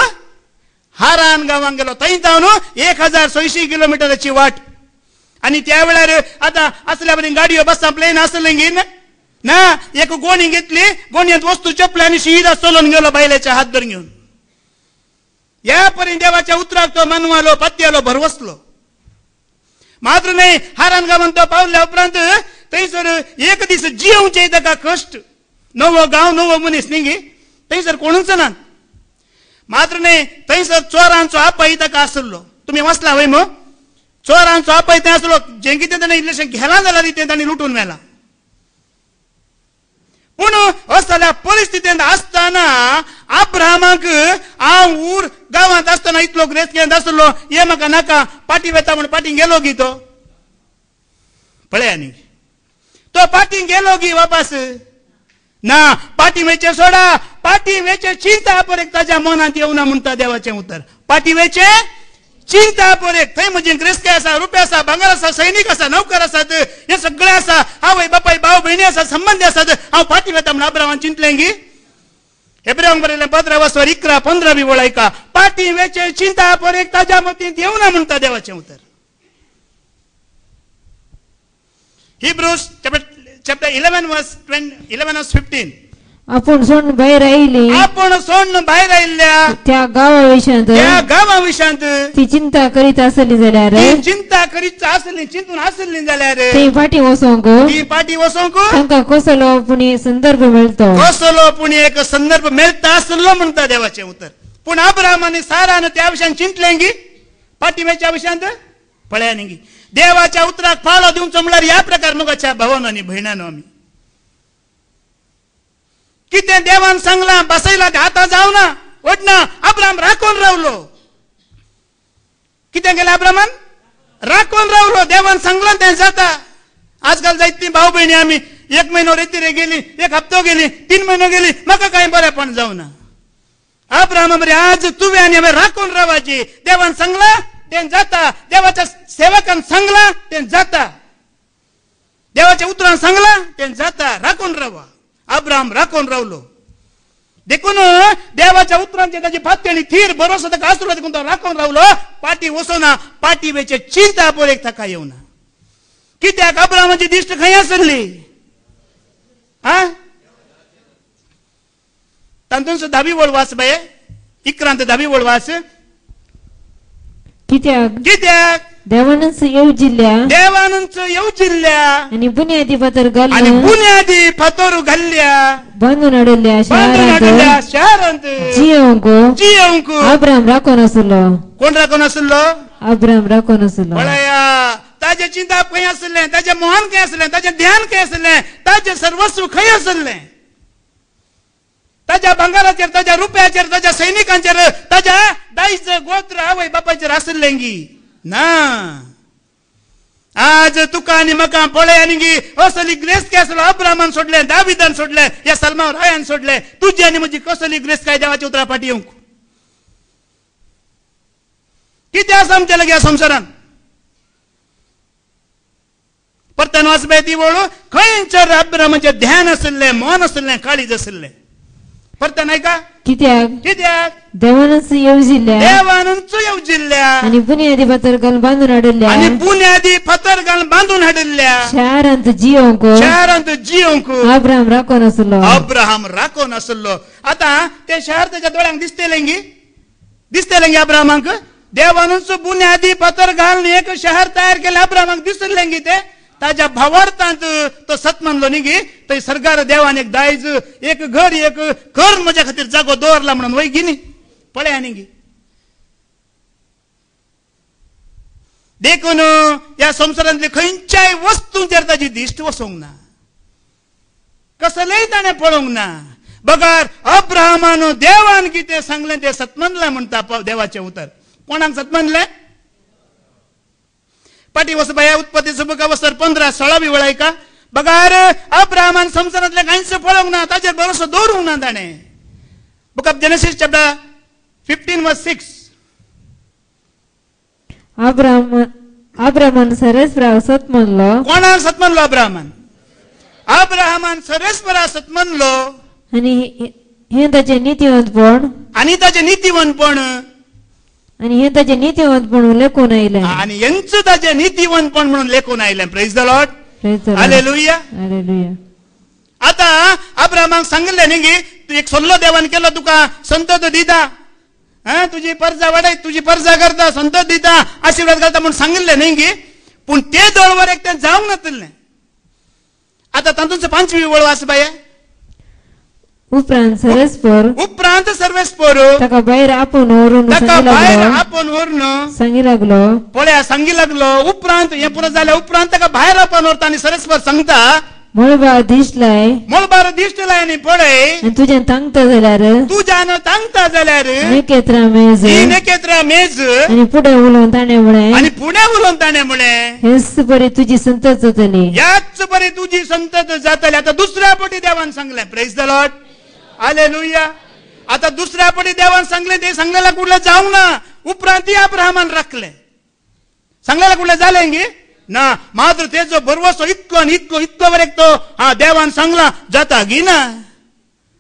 हारान गांवांक गेलो थंय तावन 1600 किलोमिटराची वाट आणि त्या वेळार आता असल्या बरी गाडयो बसा प्लेन असले गी ना एक गोणी घेतली गोणयेंत वस्तू चपली आणि शिदा चलोन गेलो बायलेच्या हात धरून घेऊन या पर्यंत देवाच्या उतराक तो मनवालो पत्यालो भरवसलो मात्र नाही हारान गावांत तो पावल्या उपरांत थंयसर एक दीस जिवचे ताका कश्ट नवो गांव नवो मनीस न्ही गे थंयसर कोणूच ना मात्र नाही थंयसर चोरांचो आपाय ताका आसलो तुम्ही वाचला वय मग चोरांचो आपाय थंय आसलो जें कितें ताणें इल्लेशें घेला जाल्यार तें ताणें लुटून मेला पूण असल्या परिस्थितींत आसतना अब्राहमाक हांव ऊर गांवांत आसतना इतलो ग्रेस्त घेत आसलो हे म्हाका नाका पाटी वेता म्हण पाटी गेलो गी तो पळया न्ही तो पाटी गेलो गी वापस ना पाटी वेचे सोडा पाटी वेचे चिंता परेक ताच्या मनांत येवना म्हणटा देवाचें उतर पाटी वेचे चिंता परेक थंय म्हजी ग्रेस्त आसा रुपये आसा भांगर आसा सैनीक आसा नौकर आसात हे सगळे आसा आवय बापाय भाव भयणी आसा संबंधी आसात हांव फाटी वेता म्हण अब्राहमान चिंतलें गी हेब्रेवांक बरयलें 15:11-15 बी वळयका पाटी वेचे चिंता परेक ताच्या मतींत येवना म्हणटा देवाचें उतर हिब्रूज चॅप्टर 11:15 आपण सोडून भायर आयिल्ल्या त्या गांवा विशयांत ती चिंता करीत आसली जाल्यार चिंतून आसली जाल्यार ती पाटी वसोंक तांकां कसलो पुणी संदर्भ एक संदर्भ मेळटा आसलो म्हणटा देवाचें उतर पूण अब्राहमाने सारान त्या विशयान चिंतलें गी पाटिमेच्या विशयांत पळया न्ही गी देवाच्या उतराक फाळो दिवचो म्हळ्यार ह्या प्रकार मोगाच्या भावानो आनी भयणानो आमी कितें देवान सांगला बसयला ते हाता जावना वडना अब्राहम राखून रावलो कितें केलें अब्राहमान राखून रावलो देवान सांगला तें जाता आजकाल जायतीं भाव भयणी आमी 1 म्हयनो रेतीरे गेली 1 हप्तो गेली 3 म्हयनो गेली म्हाका कांय बरेंपण जावना अब्राहम बरे आज तुवें आनी हांवें राखून रावची देवान सांगला तें जाता देवाच्या सेवकान सांगला तें जाता देवाच्या उतरान सांगला तें जाता राखून रावा अब्राहम राखून रावलो देखून देवाच्या उतरांचे ताची फात्यानी थीर भरोसा ताका आसलो देखून तो राखून रावलो पाटी वसोना पाटी वेचे चिंता पळेक ताका येवना कित्याक अब्राहमाची दिश्ट खंय आसली तातूंत 10वी वळ वाच बाये इकरांत 10वी ओळ वाच. कित्याक देवानंच येवजिल्ल्या आणि बुनियादी फातर घाल्ल्या बांधून हाडल्या शारांत जियोंक अब्राहम राखोन आसलो. कोण राखोन आसलो? अब्राहम राखोन आसलो. ताजे चिंता खंय आसलें, ताजे मोहन खंय आसलें, ताजे ध्यान खंय आसलें, ताजे सर्वस्व खंय आसलें. ताज्या भांगाराचेर, ताज्या रुपयाचेर, ताज्या सैनिकांचेर, ताज्या दाईचं गोत्र आवय बापाचेर आसलें गी ना. आज तुका आनी म्हाका पळय आनी गी असली ग्रेस काय आसलो. अब्राहमान सोडलें, दाविदान सोडलें, या सलमान रायान सोडलें. तुजी आनी म्हजी कसली ग्रेस काय देवाच्या उतरा फाटी येवंक? कितें आसा आमच्या लगे ह्या संवसारान? परतन वाचपा ती वळू खंयचर अब्राहमाचें ध्यान आसलें, मन आसलें, काळीज आसलें. परतन ऐका. कित्याक देवानंच येवजिल्ल्या आणि बुनियादी फातर घालून बांधून हाडल्या शारांत जियोंक अब्राहम राखोन आसलो. आता ते शहर त्याच्या दोळ्यांक दिसतेलेंगी अब्राहमाक. देवानंच बुनियादी फातर घालून एक शहर तयार केलं अब्राहमाक दिसलेंगी. ते ताज्या भावार्थांत तो सत म्हणलो न्ही गी. थंय सरकार देवान एक दायज, एक घर म्हज्या खातीर जागो दवरला म्हणून वय गी न्ही. पळया न्ही गी. देखून ह्या संवसारांतली खंयच्याय वस्तूंचेर ताजी दिश्ट वचोंक ना, कसलेय ताणें पळोवंक ना. बगार अब्राहमान देवान कितें सांगलें तें सत म्हणलें म्हणटा देवाचें उतर. कोणाक सत म्हणलें? पाठी वचपा उत्पत्तीचो बुक अवसर 15-16 वेळ ऐका. बगार अब्राहमान संवसारांतले कांयच पळोवंक ना, ताजेर भरोसो दवरूंक ना ताणें. Book of genesis chapter 15:6. अब्राहमान सरेस्परा सत म्हणलो. कोणाक सत म्हणलो? अब्राहमान सरेस्परा सत म्हणलो. आणि हे ताचे नीतिवंतपण आणि हे ताचे नीतिवंतपण लेखून आयलें. आणि हेंच ताचे नीतिवंतपण म्हणून लेखून आयलें. Praise the Lord. हालेलुया. आता अब्राहमाक सांगलें न्ही गी, तू एक सल्लो देवान केलो, तुका संतत दिता, तुजी परजा वाडय, तुजी परजा करता, संतत दिता, आशीर्वाद करता म्हणून सांगलें न्ही गी. पूण ते दळवर एक तें जावंक नातलें. आता तातूंच 5वी वळ वाच बाये. उपरांत सर्वेस्पर ताका भायर आपोवन व्हरून सांगी लागलो. पळया सांगी लागलो. उपरांत हें पुरो जाल्या उपरांत ताका भायर आपोवन व्हरता आनी सरेस्पर सांगता, मळबार दिसलाय आनी पळय तुज्यान तांगता जाल्यार नेकेत्रा मेज आनी पुढे उलोवन ताणें म्हळें हेच बरी तुजी संतत जातली. याच बरी तुजी संतत जातली. आता दुसऱ्या पटी देवान सांगलें. Praise the Lord. हालेलुया. आता दुसऱ्या पटी देवान सांगलें, ते सांगलेल्या कुठले जावंक ना. उपरांत अब्राहमान राखलें. सांगलेल्या कुठले जालें गी ना. मात्र तेजो भरवसो इतको वरेक तो देवान सांगला जाता गी ना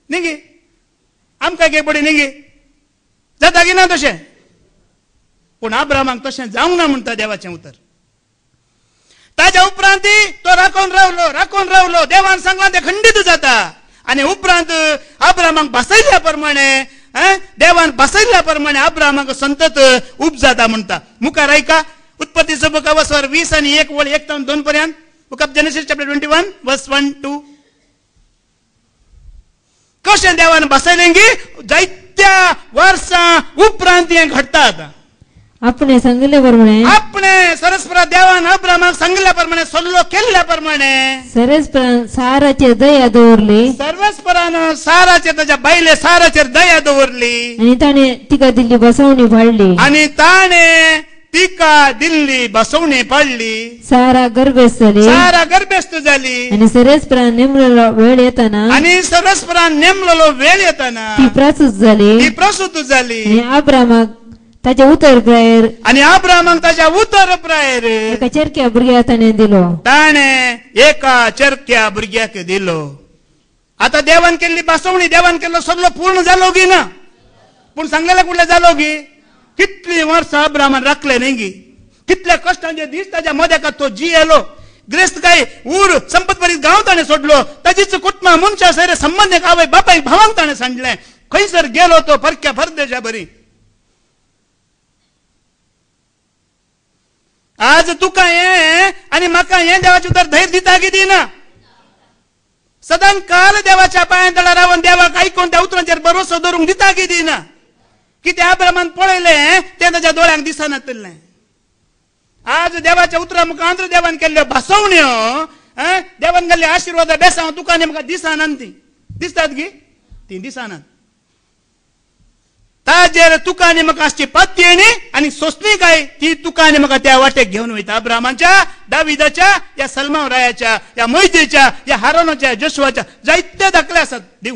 न्ही गी. आमकां गे पडी न्ही गी जाता गी ना तशें. पूण अब्राहमाक तशें जावंक ना म्हणटा देवाचें उतर. ताज्या उपरांत तो राखून रावलो. देवान सांगला ते खंडीत जाता. आणि उपरांत अब्राहमाक बसयल्या प्रमाणे, देवान बसयल्या प्रमाणे अब्राहमाक संतत उपजाता म्हणटा. मुखार ऐका. उत्पत्तीचो बुक अवसर 20 आणि 1 वळ 1 ते 2 पर्यंत. बुक ऑफ जेनेसिस चॅप्टर 21 वर्स 1-2. कशें देवान बसयलें गी. जायत्या वर्सां उपरांत हें घडटा. आपणे सांगले प्रमाणे सरस्परा देवान अब्राहमाक सांगल्या प्रमाणे, सल्लो केल्ल्या प्रमाणे सरस्परान साराचेर दया दवरली. सर्वेस्परान साराचेर, ताच्या बायले साराचेर दया दवरली. आणि ताणें तिका दिल्ली बसवणी पाडली. सारा गर्भस्थ जाली. आणि सरस्परान नेमलेलो वेळ येताना ती प्रसूत झाली. आणि अब्राहमाक ताच्या उतर प्रायर एका चरक्या भुरग्याक ताणें एका चरक्या भुरग्याक दिलो. आता देवान केल्ली बसवणी, देवान केल्लो सगळो पूर्ण जालो गी ना. पूण सांगलेल्या कुठले जालो गी. कितली वर्सां अब्राहमान राखले न्ही गी. कितल्या कश्टांचे दीस ताच्या मदेकात तो जियेलो. ग्रेस्त काय ऊर संपत भरीत गांव ताणें सोडलो. ताचीच कुटुंबा मनशां सैरे संबंदीक आवय बापायक भावांक ताणें सांडलें. खंयसर गेलो तो परक्या परदेशा बरी. आज तुका हे आणि म्हाका हे देवाचे उतर धैर्य दिता की दिना. सदान काल देवाच्या पांयांतळा रावन देवाक ऐकून त्या उतरांचेर भरोसो धरूंक दिता की दिना. कितें अब्रामान पळयलें तें ताच्या दोळ्यांक दिसनातलें. आज देवाच्या उतरा मुखांतर देवान केल्ल्यो भासवण्यो, देवान केल्ले आशिर्वाद बेसांव तुका आनी म्हाका दिसनात. ती दिसतात की ती दिसनात. ताजेर तुका आनी म्हाका आसची पातयेणी आनी सोंसणीकाय ती तुका आनी म्हाका त्या वाटेक घेवन वयता. अब्रामाच्या, दाविदाच्या, या सलमान रायाच्या, या मोइजेच्या, या हारोनाच्या, जोशुआच्या जायते दाखले आसात दिव.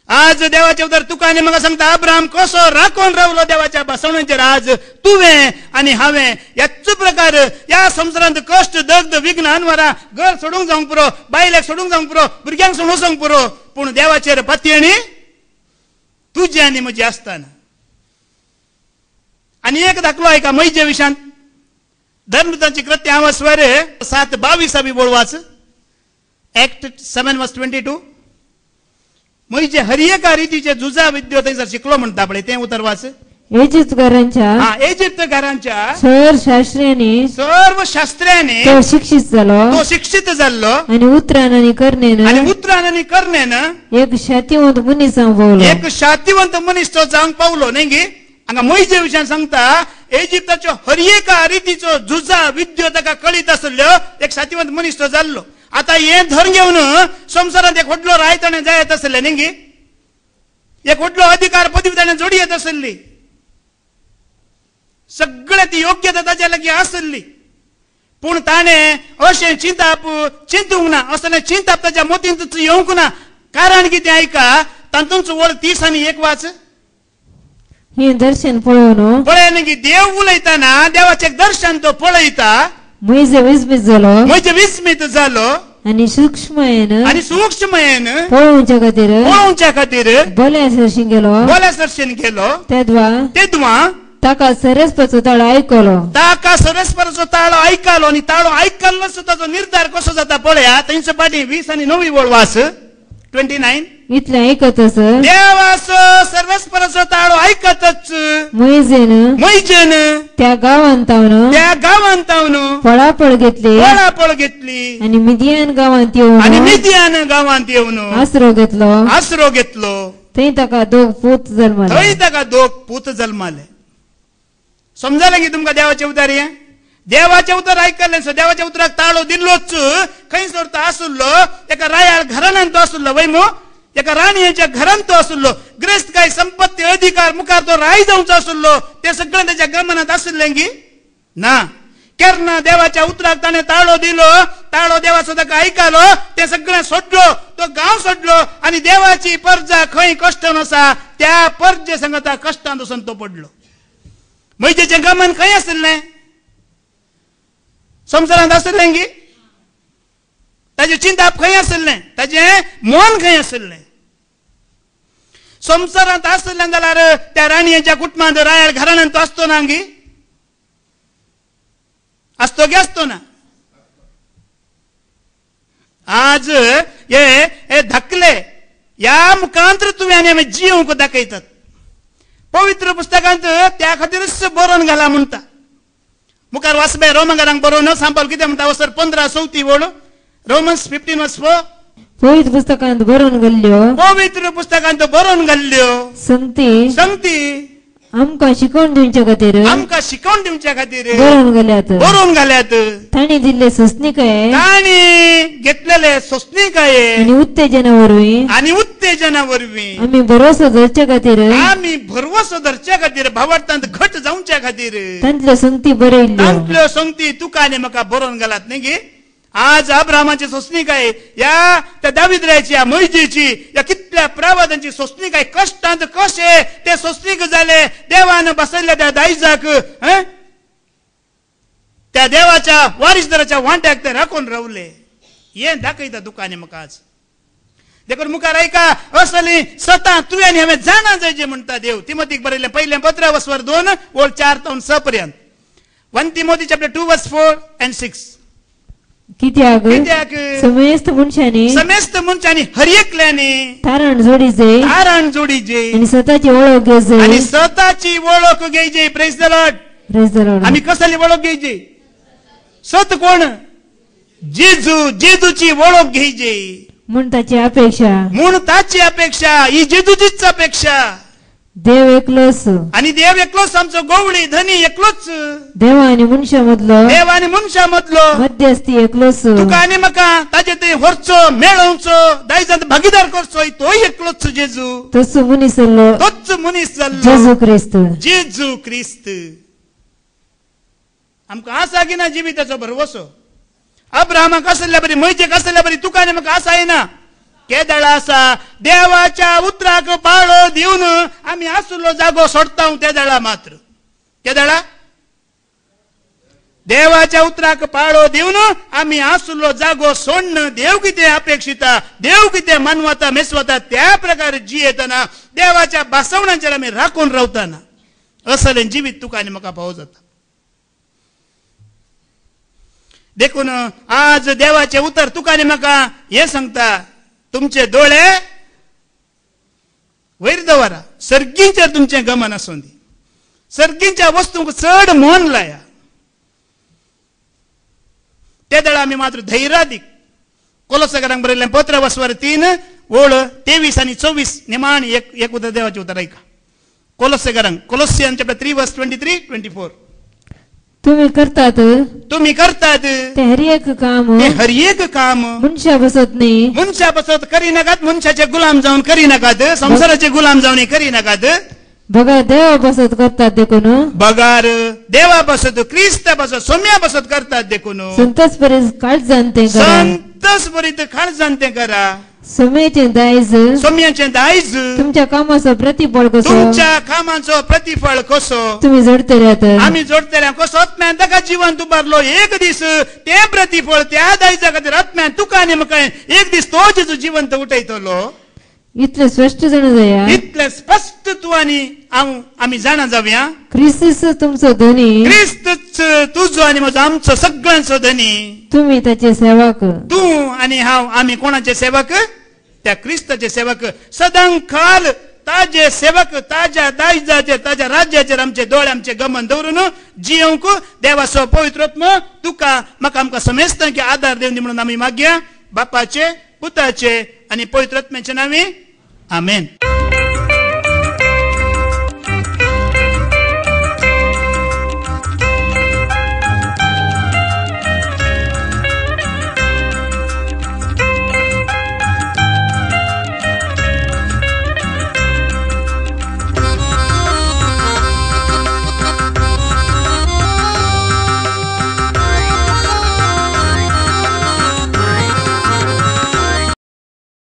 आज देवाचे उतर तुका आनी म्हाका सांगता अब्राम कसो राखून रावलो देवाच्या भासवण्याचेर. आज तुवें आनी हांवें याच प्रकार या संवसारांत कश्ट, दग्ध, विघ्न, अनवरां, घर सोडूंक जावंक पुरो, बायलेक सोडूंक जावंक पुरो, भुरग्यांक सोडूंक वचोंक पुरो, पूण देवाचेर पातयेणी तुजी आनी म्हजी आसताना. आनी एक दाखलो ऐका मोइजे विशयान. धर्मदूतांची कृत्य हांव स्वर 7:22 बोळ वाच. ऍक्ट 7:22. मोइजे हर एका रितीचे जुजा विद्यो थंयसर शिकलो म्हणटा पळय तें उतर वाच. इजिप्तकारांच्या सर्व शास्त्र्यांनी तो शिक्षित जाल्लो आनी उतरान आनी कर्णेन एक शातिवंत मनीस तो जावंक पावलो न्ही गे. हांगा मोइजे विशयान सांगता इजिप्ताच्यो हर एका रितीचो जुजा विद्यो ताका कळीत आसल्यो एक शातिवंत मनीस तो जाल्लो. आता हे धर घेवन संवसारांत एक व्हडलो राय ताणें जायत आसले न्ही गे. एक व्हडलो अधिकार पदवी ताणें जोडी येत आसली. सगळे ती योग्यता ताच्या लागीं आसली. पूण ताणें अशें चिंतूंक ना. असलें चिंताप ताच्या मोतींत येवंक ना. कारण कितें ऐका तातूंच वळ 30 आनी 1 वाच. हे दर्शन पळोवन पळय की देव उलयतना देवाचें दर्शन तो पळयता. मोइजे विस्मित जालो आनी सूक्ष्मयेन पळोवच्या खातीर बोल्या सरशीन गेलो. तेदवा ताका सरस्वताचो ताळो आयकलो आनी ताळो आयकल्लो ताचो निर्धार कसो जाता पळया. थंयसर पाटी 20 आनी 9 बोळ वाच. 29. इतलें आयकतच देवाचो सर्वेस्पराचो ताळो आयकतच मोइजेन त्या गांवांत तावन पळापळ घेतली आनी मिदियान गांवांत येवन आसरो घेतलो. थंय ताका 2 पूत जल्माले. समजालें की तुमकां देवाचें उतर. हें देवाचें उतर आयकल्लें. देवाच्या उतराक ताळो दिल्लोच खंयसर तो आसलो. एका रायाळ घराण्यांत तो आसलो वय मो. एका राणयेच्या घरांत तो आसलो. ग्रेस्त काय संपत्ती अधिकार मुखार तो राय जावचो आसलो ते सगळें त्याच्या गमनांत आसलें की ना. केन्ना देवाच्या उतराक ताणें ताळो दिलो. ताळो देवाचो ताका आयकलो. तें सगळें सोडलो. तो गांव सोडलो आनी देवाची परजा खंय कश्टान आसा त्या परजे सांगता कश्टांत वचून तो पडलो. मोइजेचें गमन खंय आसलें. संवसारांत आसलें की ताजें चिंताप खंय आसलें. ताजें मन खंय आसलें. संवसारांत आसलें जाल्यार त्या राणयेच्या कुटुंबांत रायाळ घराण्यांत तो आसतो ना गी. आसतो की आसतो ना. आज हे धकले या मुखांतर तुवें आनी आमी जिवंक दाखयतात. पवित्र पुस्तकांत त्या खातीरच बरोवन घाला म्हणटा. मुखार वाचबे रोमांकारांक बरोवन सांबाळ कितें म्हणटा वसर 15:34 बोल. रोमन्स 15:4. पवित्र पुस्तकांत बरोवन घाल्ल्यो संगती आमकां शिकवण दिवचे खातीर बरोवन घाल्यात. ताणी दिल्ले सोंसणीकाये ताणी घेतलेले सोंसणीकाये आनी उत्तेजना वरवीं आमी भरोसो धरचे खातीर भावार्थांत घट जावच्या खातीर तांतल्यो संगती तुका आनी म्हाका बरोवन घालात न्ही गे. आज अब्रामाची सोंसणीकाय या त्या दाविद्राची या मोइजेची या कितल्या प्रवादांची सोंसणीकाय कश्टांत कशे ते सोंसणीक जाले. देवान बसयल्ल्या त्या दायजाक त्या देवाच्या वारिसदाराच्या वांट्याक ते राखून रावले. हे दाखयता तुका आनी म्हाका. आज देखून मुखार ऐका असली स्वता तुवें आनी हांवें जाणा जायचे म्हणटा देव. तिमोथीक बरयलें 1 पत्र 2 ओळ 4 ते 6 पर्यंत. 1 Timothy chapter 2 verse 4 and 6. कित्याक समेस्त मनशांनी हरएकल्याने तारण जोडीचे आणि स्वतःची ओळख घ्यायचे आणि स्वतःची ओळख घ्यायची. Praise the Lord. Praise the Lord. आम्ही कसली ओळख घ्यायची? सत कोण? जेजूची ओळख घ्यायची. म्हणून ताची अपेक्षा ही जेजूचीच अपेक्षा. देव एकलोच आणि देव एकलोच आमचो गवळी धनी एकलोच. देव आणि मनशामधलो मध्यस्थी एकलोच. तुका आनी म्हाका ताजे ते व्हरचो मेळोवचो दायजांत भागीदार करचो तो एकलोच जेजू. तोच मनीस जेजू क्रिस्त. आमकां आसा की ना जिविताचो भरवसो? अब्राहमाक आसल्या बरी, मोइशेक आसल्या बरी तुका आनी म्हाका आसा येना? केदळा आसा. देवाच्या उतराक पाळो दिवन आम्ही आसलो जागो सोडता. तेदळा मात्र केदळा देवाच्या उतराक पाळो दिवन आम्ही आसलो जागो सोडणं देव कितें अपेक्षिता, देव कितें मानवता मेसवता त्या प्रकारे जियेतना देवाच्या बासवणांचेर आम्ही राखून रावतना असलें जिवीत तुका आनी म्हाका पावो जाता. देखून आज देवाचे उतर तुका आनी म्हाका हे सांगता, तुमचे डोळे वयर दवरा, सर्गींचेर तुमचें गमन आसूं दी. सर्गींच्या वस्तूंक चड मोन लाया. ते दळा आमी मात्र धैर्यादीक कोलोसाकारांक बरयल्लें पत्र वस्वर 3 ओळ 23 आनी 24 निमाण एक उतर देवाचे उतर ऐका. कोलोसियन चॅप्टर 3 वर्स 23-24. तुम्ही करतात ते हर एक काम मनशा बसत करी नकात. मनशाचे गुलाम जाऊन करी नकात. संसाराचे गुलाम जाऊन करी नकात. बघा देवा बसत करतात देखून. बगार देवा बसत क्रिस्त बसत सोम्या बसत करतात देखून. संतस बरीत काळ जाणते करा. सोम्याचे दायज तुमच्या कामाचो प्रतिफळ कसो तुम्ही जोडते राहता. आम्ही जोडते राहा कसो आत्म्यान ताका जीवन तुबारलो एक दीस ते प्रतिफळ त्या दायजा खातीर आत्म्यान तुका आनी म्हाका एक दीस तो जेजू जिवंत उठयतलो. इतले स्पष्ट जाणा जाया. इतले स्पष्ट तू आनी हांव आमी जाणा जावया. क्रिस्त तुमचो धनी. क्रिस्तच तुजो आनी म्हजो आमचो सगळ्यांचो धनी. तुम्ही ताचे सेवक. तू आनी हांव आमी कोणाचे सेवक? त्या क्रिस्ताचे सेवक. सदांकाल ताजे सेवक ताज्या दायजाचेर ताज्या राज्याचेर आमचे दोळे आमचे गमन दवरून जियोंक देवाचो पवित्र आत्मा तुका म्हाका आमकां समेस्तांक आदार दिवन दी म्हणून आमी मागया. बापाचे पुताचे आनी पवित्र आत्म्याचे नांवी आमेन.